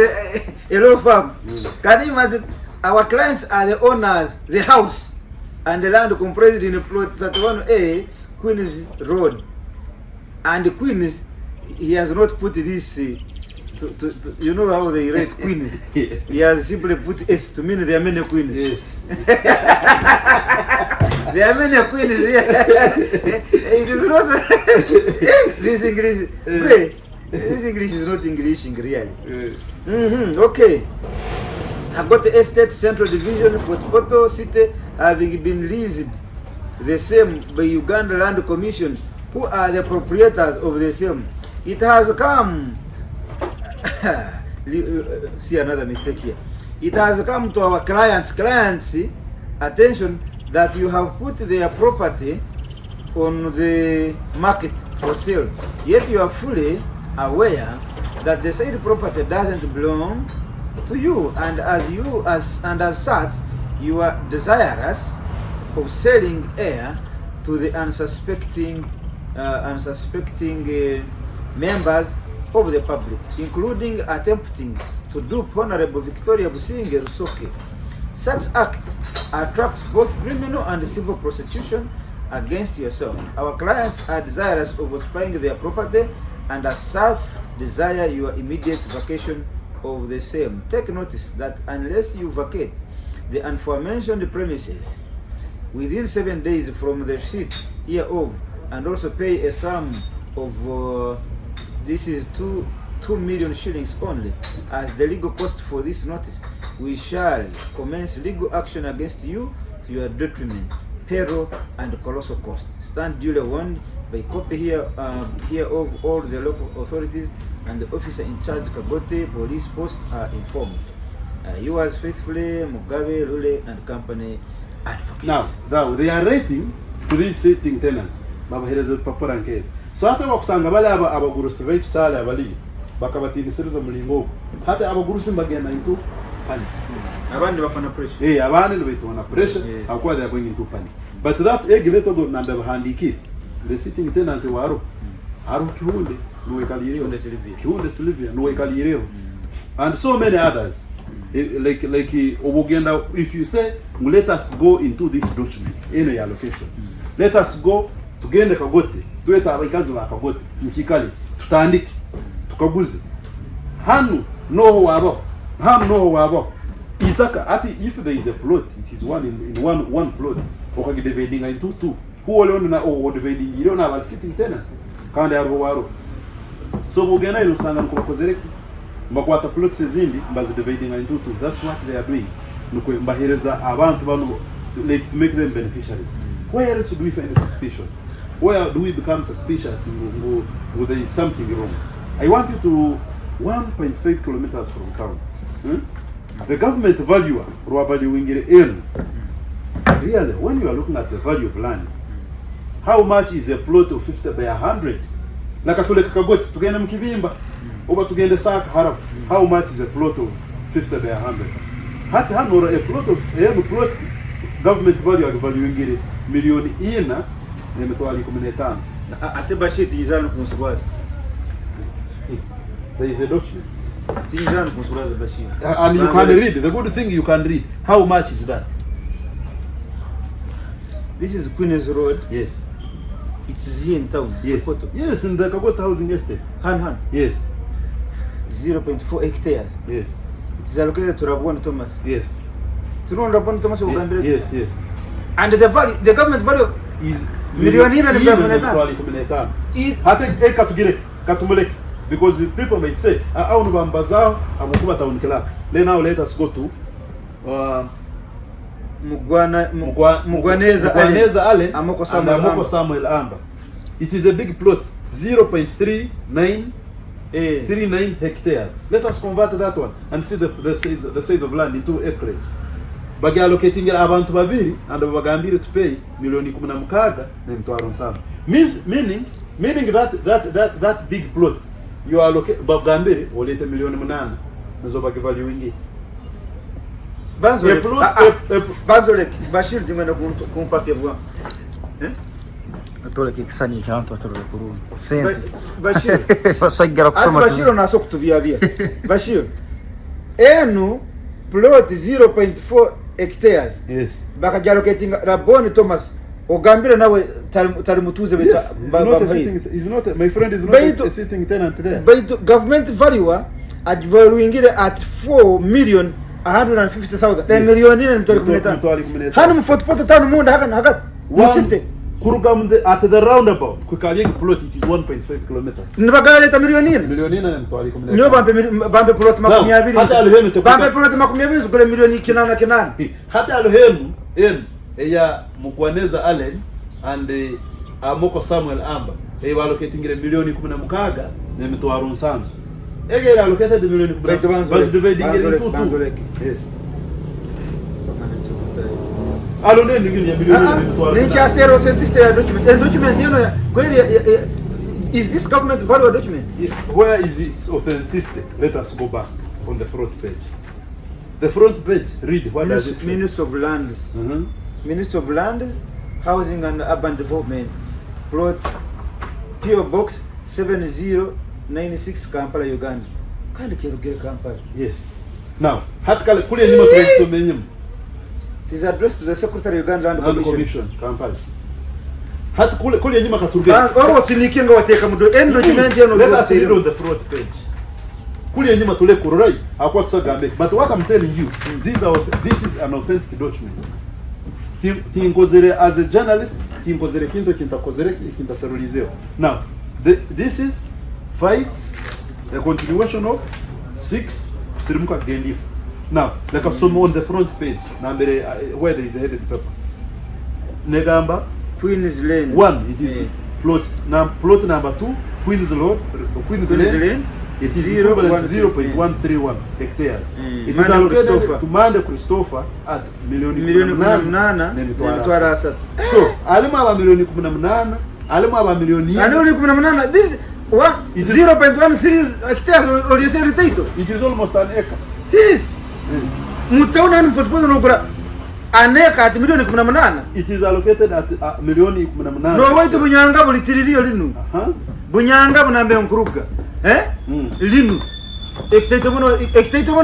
a low farm. Can you imagine? Our clients are the owners, the house and the land comprised in a plot 31A, Queen's Road. And Queen's, he has not put this. You know how they rate queens? He has simply put S to mean there are many queens. Yes. There are many queens here. It is not this English. This English is not Englishing really. Okay. Kagote Estate Central Division, Fort Portal City, having been leased the same by Uganda Land Commission, who are the proprietors of the same. It has come. See another mistake here. It has come to our clients' attention that you have put their property on the market for sale. Yet you are fully aware that the said property doesn't belong to you, and as such, you are desirous of selling heir to the unsuspecting members of the public, including attempting to dupe Honorable Victoria Businge Rusoke. Such act attracts both criminal and civil prosecution against yourself. Our clients are desirous of occupying their property and as such desire your immediate vacation of the same. Take notice that unless you vacate the aforementioned premises within 7 days from the receipt hereof and also pay a sum of this is 2 million shillings only as the legal cost for this notice, we shall commence legal action against you to your detriment, peril, and colossal cost. Stand duly warned by copy here of all the local authorities and the officer in charge, Kagote Police Post, are informed. Yours faithfully, Mugabe, Lule, and Company Advocates. Now they are rating to these sitting tenants. So hata bakusanga bale abagurusi baitu cyale abali bakabatinisiza mulingo hata abagurusi bagenda into panic. Abandi bafana pressure. Abandi baitu wana pressure akwa they are going into panic. But that egreto go nanda bahandiki the sitting tenant waro aro kihunde nuwe Sylvia nuwe kalireo and so many others. Like obugenda, if you say let us go into this document in your location, let us go tugende Kagote tueta abikazi ba Kagote mukikali tutandike tukaguze hanu no wabo itaka ati if there is a plot it is one plot okagi dividing into two who alone na o dividing ilo na bali sitting tenants kandi waro so bugena ilo sanga nkubakozereki mbakwata plots zindi mbazi dividing into two. That's what they are doing. Nukwe mbahereza abantu banu like to make them beneficiaries. Where else do we find suspicion? Where do we become suspicious when there is something wrong? I want you to 1.5 kilometers from town. The government valuer, really, when you are looking at the value of land, how much is a plot of 50 by 100? Like a Kagote, tugenda mkibimba, over tugenda Saka Harap, how much is a plot of 50 by 100? Hata hanora a plot of plot government value milioni ina nimetoa 15. Ateba shit izana kunswaza. There is a document. Tizana kunswaza bashir. And you can read. The good thing you can read. How much is that? This is Queen's Road. Yes. It is here in town. Yes. Sokoto. Yes, in the Kagote housing estate. Han. Yes. 0.4 hectares. Yes. It is allocated to Rabon Thomas. Yes. To Rabon Thomas Uganda. Yes, yes. And the value, the government value Is milioni na hata eka tugire katumuleke, because the people may say au no bambazao amukuba town clerk. Now let us go to Mugwaneza Ale Amoko Samuel Amba. It is a big plot, 0.39 hectares. Let us convert that one and see the size of land into acreage. Bagi allocating abantu babiri and bagambire to pay milioni 16 na mtwaro nsano. Meaning that big plot you allocate bagambire olete milioni 8 nazo bagi value wingi. Banzolek Bashir dimana kumpate bwa. Atole kikisani kantu atole kuruni. Sente. Bashir. Wasagara kusoma. Bashir na sokutubia bia. Bashir. Enu plot 0.4 hectares. Yes. Bakajalocating Raboni Thomas ogambira nawe tari mutuze bita. Yes. He's not my friend is not a sitting tenant there. But government valuer at valuingire at 4,150,000. 10 milioni na mtwari 15. Hanu mfotopota tano munda hakat. Wasite. Kurugamde at the roundabout kukalia plot it is 1.5 kilometers. Nibagala leta milioni na mtwali 10. Nyo bambe plot makumi abiri. Hata alohemu bambe plot makumi abiri zikole milioni kinana. Hata alohemu ya Mugwaneza Allen and Amoko Samuel Amba allocating milioni 16 na mtwaro nsanzu. Ege allocated milioni 16 but dividing it into two. Yes. Alo ne ngini ya milioni mtwaro. Ninja zero sentiste ya document. Document you know kweli is this government value document? Where is its authenticity? Let us go back on the front page. The front page, read what does it say? Minister of Lands. Minister of Lands, Housing and Urban Development. Plot PO Box 7096 Kampala, Uganda. Kandi kirugere Kampala. Yes. Now, hatkale kule nyuma tulisome nyuma. It is addressed to the Secretary of Uganda Land Commission, Kampala. Hat kule nyuma katurugere. Oro sinikinga wateka mudo document yano. Let us read on the front page. Kule nyuma tule kurai akwa tsagambe. But what I'm telling you, this is an authentic document. Tinkozere as a journalist, tinkozere kinto kintakozere kintaserulizeo. Now, this is 5, the continuation of 6 sirimuka gendifu. Now, like on the front page, where there is a headed paper. Negamba Queen's Lane. 1, it is plot number 2, Queen's Lane. It is 0.131 hectares. It is allocated to Mande Christopher at milioni 18. So, alima aba milioni 18, alima aba milioni 18. This what 0.13 hectares or you say retaito? It is almost an acre. Yes. Mutaona ni football no kura aneka at milioni 18. It is allocated at milioni 18. No wait bunyanga bulitirilio linu. Bunyanga bunambe nkuruga. Linu. Ekitaito mono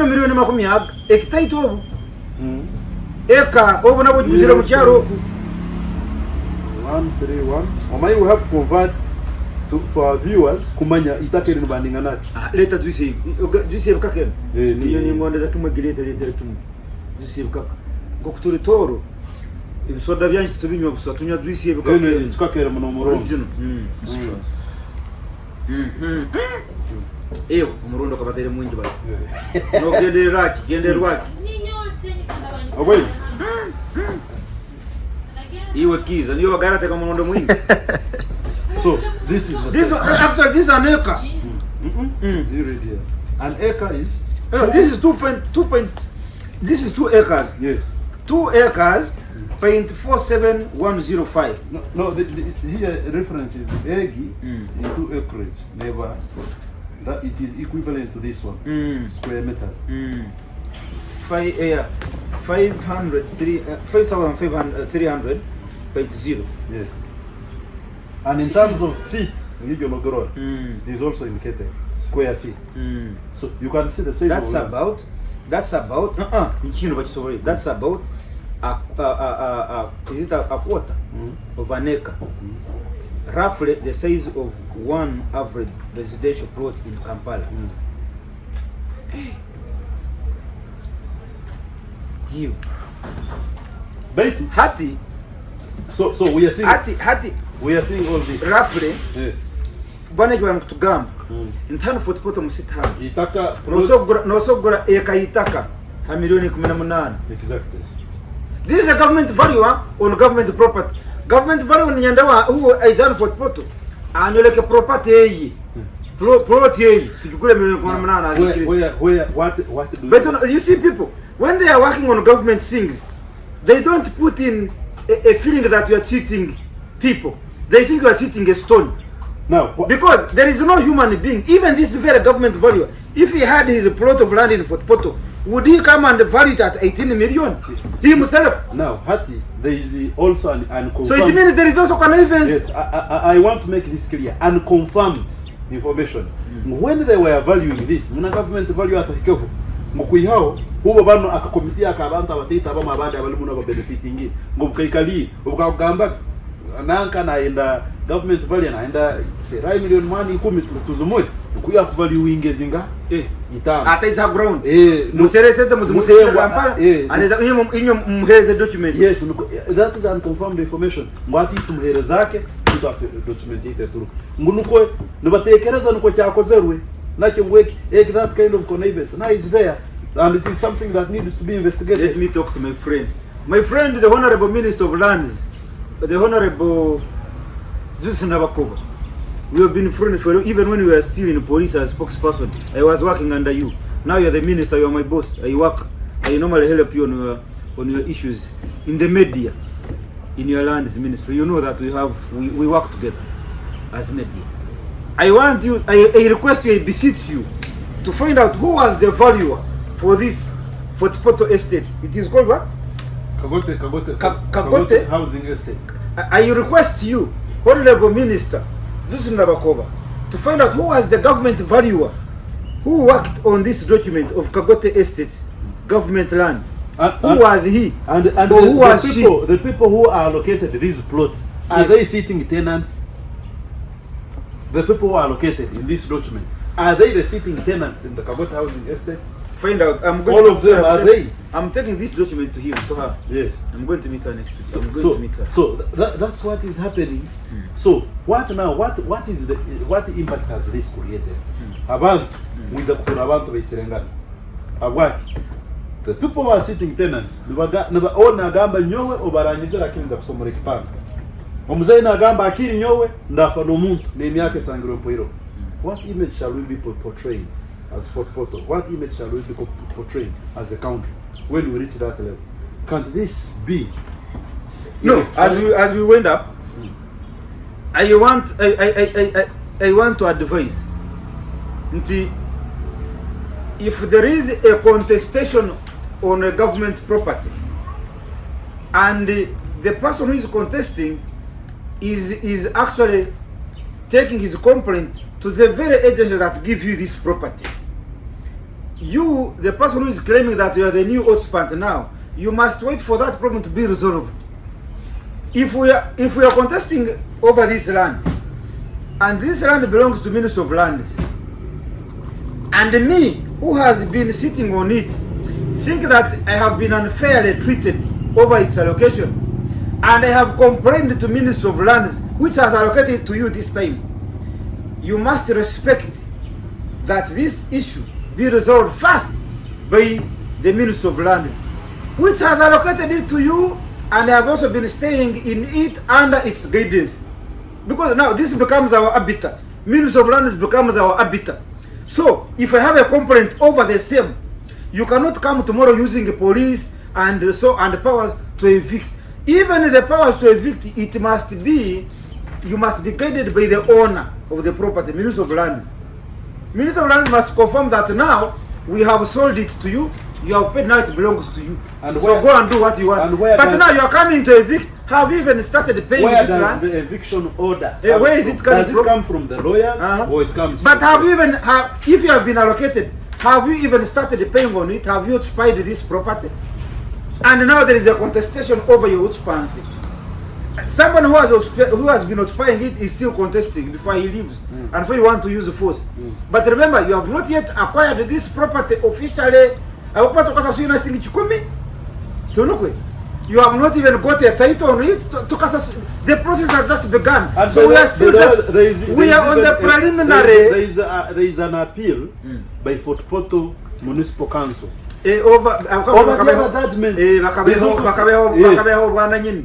milioni 10. Ekitaito. Eka obona bujira mu cyaro. 131. Omai we have to convert for our viewers kumanya itakeri nubandinga nati. Leta juice bukake. Milioni ngonde za kimwe gilete kimwe. Juice bukaka. Ngo kuturi toro. Ibisoda byanjye tubinywa gusa tunya juice bukake. Tukakera muno murongo. Eyo umurundo kabatere mwingi bali. No gende rwaki. Away. Iwe kiza niyo bagarate kama murundo mwingi. So this is this an acre. You read here. An acre is this is 2.2. This is 2 acres. Yes. 2 acres. 0.47105. No. Here reference is eggy into acreage. Never. That it is equivalent to this one. Square meters. 5,300.0. Yes. And in terms of feet, is also indicated square feet. So you can see the size. That's about. That's about. Is it a quarter? of an acre, roughly the size of one average residential plot in Kampala. You. Hati. So we are seeing. Hati. We are seeing all this. Roughly. Yes. Bwana kiwa mkutugamba. Intano footpoto musitano. Itaka. Nosogora eka itaka. Ha milioni 18. Exactly. This is a government value on government property. Government value ni nyandawa huo aijano footpoto. Anyoleke property yeyi. Plot yeyi. Tujukule milioni 18. What do But you see people, when they are working on government things, they don't put in a feeling that you are cheating people. They think you are cheating a stone. Now, because there is no human being, even this very government value, if he had his plot of land in Fort Poto, would he come and value it at 18 million? He himself. Now, Hati, there is also an unconfirmed. So it means there is also connivance. Yes, I want to make this clear. Unconfirmed information. When they were valuing this, muna government value at hikeho. Mukuyao, hubo bano akakomitia akabanta abatita aba mabanda abali muna ba benefitingi. Ngobukaikali, ubukagamba nanka naenda government value naenda serai milioni mani 10 tuzumoy. Kuya value ingezinga itano. Ata ita ground. Muserese musere Kampala. Aneza inyo muheze document. Yes, that is unconfirmed information. Ngwati tumuhere zake document ite turu. Ngunuko nibatekereza nuko cyakozerwe. Like that kind of connivance. Now it's there, and it is something that needs to be investigated. Let me talk to my friend. My friend, the Honorable Minister of Lands, the Honorable Justin Nabakoba. We have been friends for even when we were still in police as spokesperson. I was working under you. Now you are the minister. You are my boss. I normally help you on your issues in the media, in your lands ministry. You know that we work together as media. I want you, I request you, I beseech you to find out who was the valuer for this Fort Poto estate. It is called what? Kagote housing estate. I request you, Honorable Minister Justin Nabakoba, to find out who was the government valuer who worked on this document of Kagote estate, government land. Who was he? And who was she? The people who are located these plots, are they sitting tenants? The people who are located in this document, are they the sitting tenants in the Kagote housing estate? Find out. All of them, are they? I'm taking this document to him, to her. Yes. I'm going to meet her next week. I'm going to meet her. So that's what is happening. So what now? What impact has this created? Abantu mwiza kukura abantu baisirengana. Abwaki. The people who are sitting tenants, nibaona agamba nyowe obarangiza lakini ndakusomora kipanga. Omuzayi nagamba akiri nyowe ndafa n'omuntu n'emyaka esangire mpoiro. What image shall we be portraying as Fort Poto? What image shall we be portraying as a country when we reach that level? Can this be? No, as we went up, I want to advise. If there is a contestation on a government property, and the person who is contesting is actually taking his complaint to the very agency that give you this property, you, the person who is claiming that you are the new occupant now, you must wait for that problem to be resolved. If we are contesting over this land, and this land belongs to Minister of Lands, and me, who has been sitting on it, think that I have been unfairly treated over its allocation, and I have complained to Minister of Lands, which has allocated to you this time, you must respect that this issue be resolved first by the Minister of Lands, which has allocated it to you, and I have also been staying in it under its guidance. Because now this becomes our habitat. Minister of Lands becomes our habitat. So if I have a complaint over the same, you cannot come tomorrow using police and powers to evict. Even the powers to evict, it must be, you must be guided by the owner of the property, Minister of Lands. Minister of Lands must confirm that now we have sold it to you, you have paid, now it belongs to you. And so go and do what you want. But now you are coming to evict. Have you even started paying this land? Where does the eviction order where is it coming from? Does it come from the lawyers or it comes but from have you even, if you have been allocated, have you even started paying on it? Have you occupied this property? And now there is a contestation over your occupancy. someone who has been occupying it is still contesting before he leaves, and before you want to use the force. But remember, you have not yet acquired this property officially. You have not even got a title on it. The process has just begun. And so we are still we are on the preliminary. There is an appeal by Fort Portal Municipal Council. Over the judgment.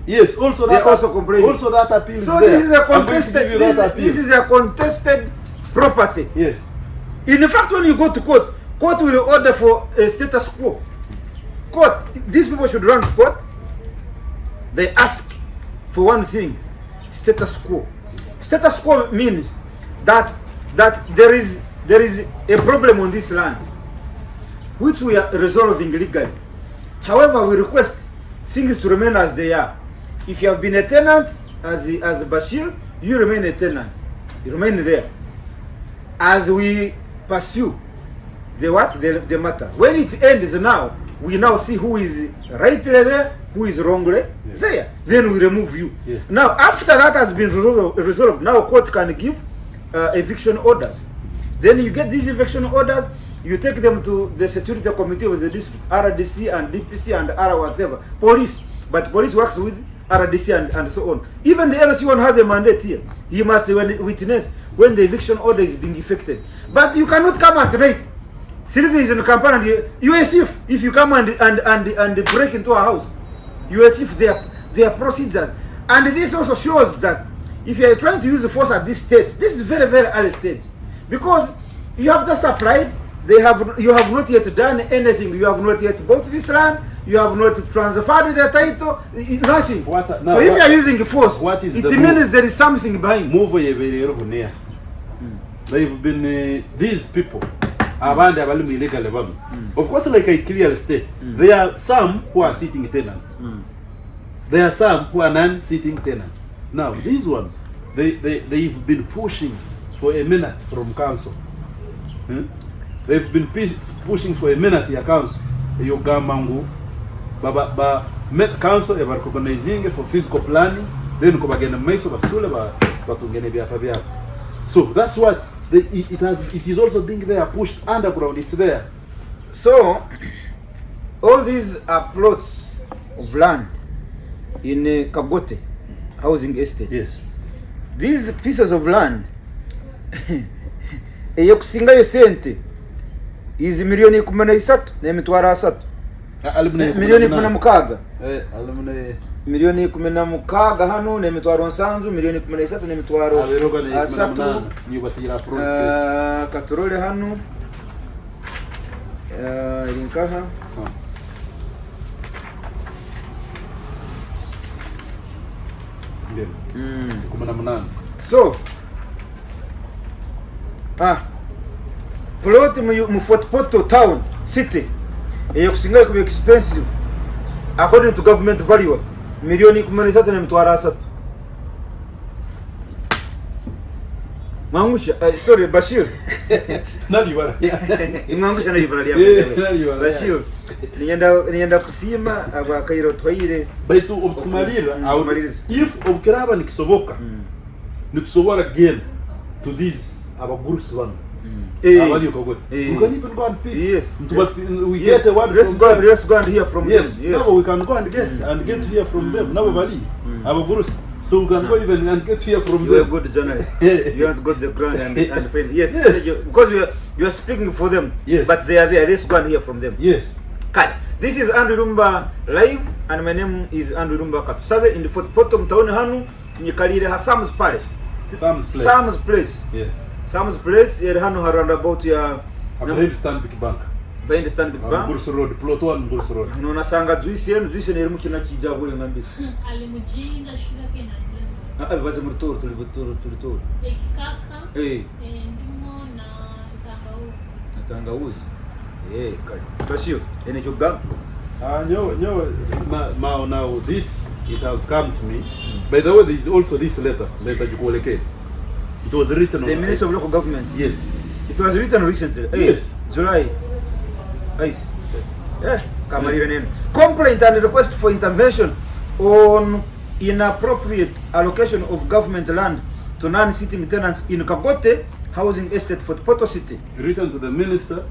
Yes, also they that also complain. Also that appeal. So there. this is a contested. This is a contested property. Yes. In fact, when you go to court, court will order for a status quo. Court, these people should run to court. They ask for one thing: status quo. Status quo means that there is a problem on this land, which we are resolving legally. However, we request things to remain as they are. If you have been a tenant as Bashir, you remain a tenant. You remain there. As we pursue the matter. When it ends now, we now see who is rightly there, who is wrongly there. Then we remove you. Yes. Now, after that has been resolved, now court can give eviction orders. Then you get these eviction orders, you take them to the security committee of the district, RDC and DPC and R whatever, police. But police works with RDC and so on. Even the LC one has a mandate here. He must witness when the eviction order is being effected. But you cannot come at night. Sylvia is in the campaign and you are a thief if you come and break into a house. You are a thief. There are procedures. And this also shows that if you are trying to use the force at this stage, this is very, very early stage. Because you have just applied, you have not yet done anything. You have not yet bought this land, you have not transferred the title, nothing. So if you are using force, it means there is something behind. They've been, these people, of course, like I clearly state, there are some who are sitting tenants. There are some who are non-sitting tenants. Now, these ones, they've been pushing for a minute from council. They've been pushing for a minute here council. Yogamangu, council ever recognizing for physical planning, then go again and meso basula batungene biapa. So that's what it is also being there pushed underground. It's there. So all these are plots of land in Kagote housing estate. Yes. These pieces of land eyokusinga yesente is milioni 13 n'emitwaro 3 milioni 16 milioni 16 hano n'emitwaro 7 milioni 13 n'emitwaro 3 katorole hano irinkaha so plot mu Fort Portal town city eyokusinga kuba expensive according to government value milioni 13 n'emitwaro 3. Mangusha, sorry, Bashir. Nani wala. Mangusha na hivyo Bashir. Nienda kusima abakairo twaire. Baitu okumalira if okiraba nikisoboka. Nikusobora again to these abagurus one. You can even go and pick. Yes. We get the word from them. Let's go and hear from them. Yes. Now we can go and get to hear from them. Now Bali, abagurus. So we can go even and get to hear from them. You are good journalist. You have got the ground and friend. Yes. Because you are speaking for them. Yes. But they are there. Let's go and hear from them. Yes. Kai. This is Andrew Rumba live, and my name is Andrew Rumba Katusabe in the Fort Portal town hanu nyikalire ha Sam's Palace. Sam's Place. Sam's Place. Yes. Sam's Place here hanu around about ya behind Stanbic Bank. Behind Stanbic Bank. Bursa Road, plot 1 Bursa Road. Nona sanga juice ni erimu kina kijabule ngambi. Alimujinga shuga kena. Baza murutoro tulitoro. Ekikaka. Ndimo na tangawuzi. Kali. Bashir, ene choga. Now this it has come to me. By the way, there is also this letter Jukoleke. It was written on the Minister of Local Government. Yes. It was written recently. Yes. July 8th. Kamarira name. Complaint and request for intervention on inappropriate allocation of government land to non-sitting tenants in Kagote housing estate for Poto City. Written to the Minister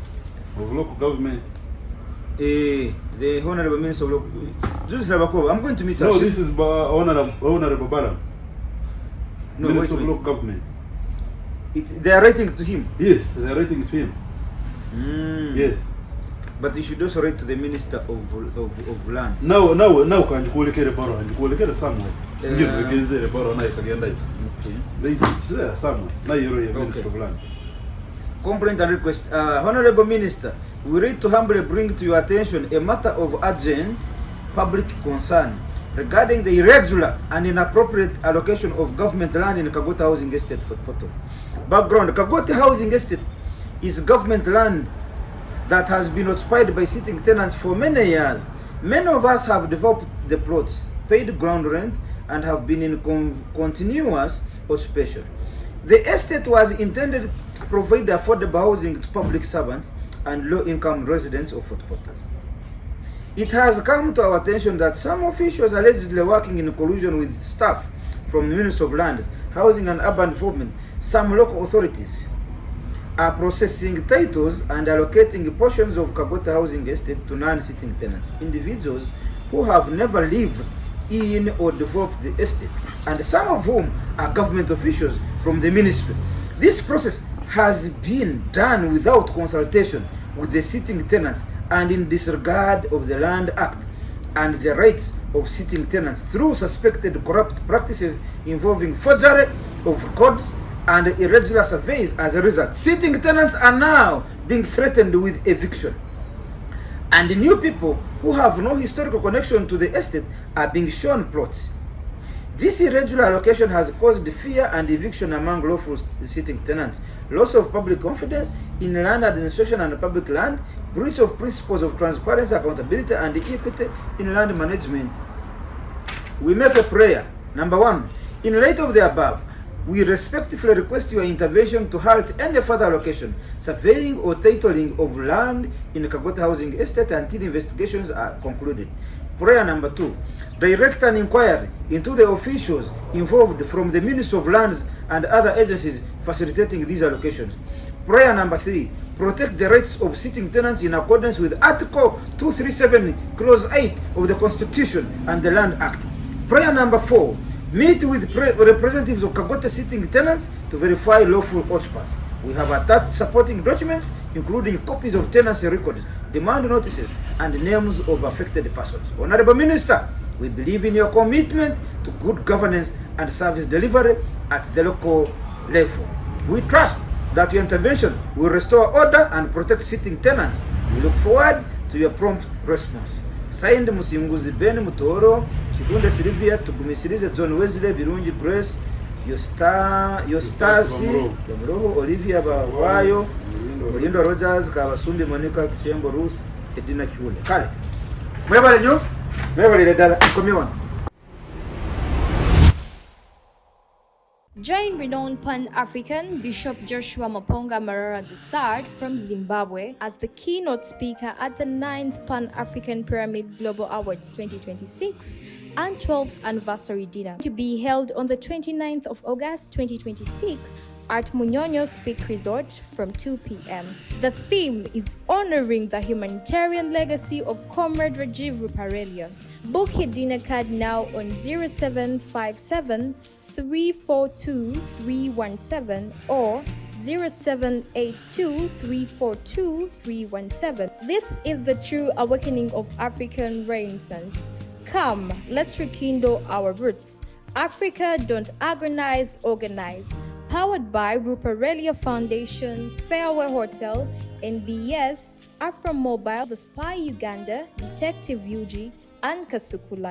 of Local Government. The Honorable Minister of Local... I'm going to meet her. No, this is Honorable Baram. No, Minister wait. of Local Government. They are writing to him. Yes, they are writing to him. Yes. But you should also write to the Minister of Land. Now can you kuolekere baro and kuolekere somewhere. Ngiro genzere baro na ikagenda. Okay. They sit there somewhere. Na yero ya Minister of Land. Complaint and request. Honorable Minister, we read to humbly bring to your attention a matter of urgent public concern regarding the irregular and inappropriate allocation of government land in Kagote Housing Estate for Poto. Background: Kagote Housing Estate is government land that has been occupied by sitting tenants for many years. Many of us have developed the plots, paid ground rent, and have been in continuous occupation. The estate was intended to provide affordable housing to public servants and low-income residents of Fort Portal. It has come to our attention that some officials allegedly working in collusion with staff from the Ministry of Land, Housing and Urban Development, some local authorities, are processing titles and allocating portions of Kagote Housing Estate to non-sitting tenants, individuals who have never lived in or developed the estate, and some of whom are government officials from the ministry. This process has been done without consultation with the sitting tenants and in disregard of the Land Act and the rights of sitting tenants through suspected corrupt practices involving forgery of records and irregular surveys. As a result, sitting tenants are now being threatened with eviction, and the new people who have no historical connection to the estate are being shown plots. This irregular allocation has caused fear and eviction among lawful sitting tenants, loss of public confidence in land administration and public land, breach of principles of transparency, accountability, and equity in land management. We make a prayer. Number one, in light of the above, we respectfully request your intervention to halt any further allocation, surveying, or titling of land in Kagote Housing Estate until investigations are concluded. Prayer number two, direct an inquiry into the officials involved from the Ministry of Lands and other agencies facilitating these allocations. Prayer number three, protect the rights of sitting tenants in accordance with Article 237, Clause 8 of the Constitution and the Land Act. Prayer number four, meet with representatives of Kagote sitting tenants to verify lawful occupants. We have attached supporting documents, including copies of tenancy records, demand notices, and names of affected persons. Honorable Minister, we believe in your commitment to good governance and service delivery at the local level. We trust that your intervention will restore order and protect sitting tenants. We look forward to your prompt response. Signed, Musimguzi Ben Mutoro, Chigunda Silvia, Tugumisirize John Wesley, Birungi Grace, Yostasi, Yamroho, Olivia Bawayo, Olindo Rogers, Kawasumbi Monica, Kisembo Ruth, Edina Kiule. Kale. Mwebale nyo? Mwebale redala. Komi wan. Join renowned Pan-African Bishop Joshua Maponga Marara III from Zimbabwe as the keynote speaker at the 9th Pan-African Pyramid Global Awards 2026 and 12th anniversary dinner to be held on the 29th of August 2026 at Munyonyo Speak Resort from 2 p.m. The theme is honoring the humanitarian legacy of Comrade Rajiv Ruparelia. Book your dinner card now on 0757 342 317 or 0782 342 317. This is the true awakening of African Renaissance. Come, let's rekindle our roots. Africa, don't agonize, organize. Powered by Ruparelia Foundation, Fairway Hotel, NBS, Afro Mobile, The Spy Uganda, Detective UG, and Kasukula.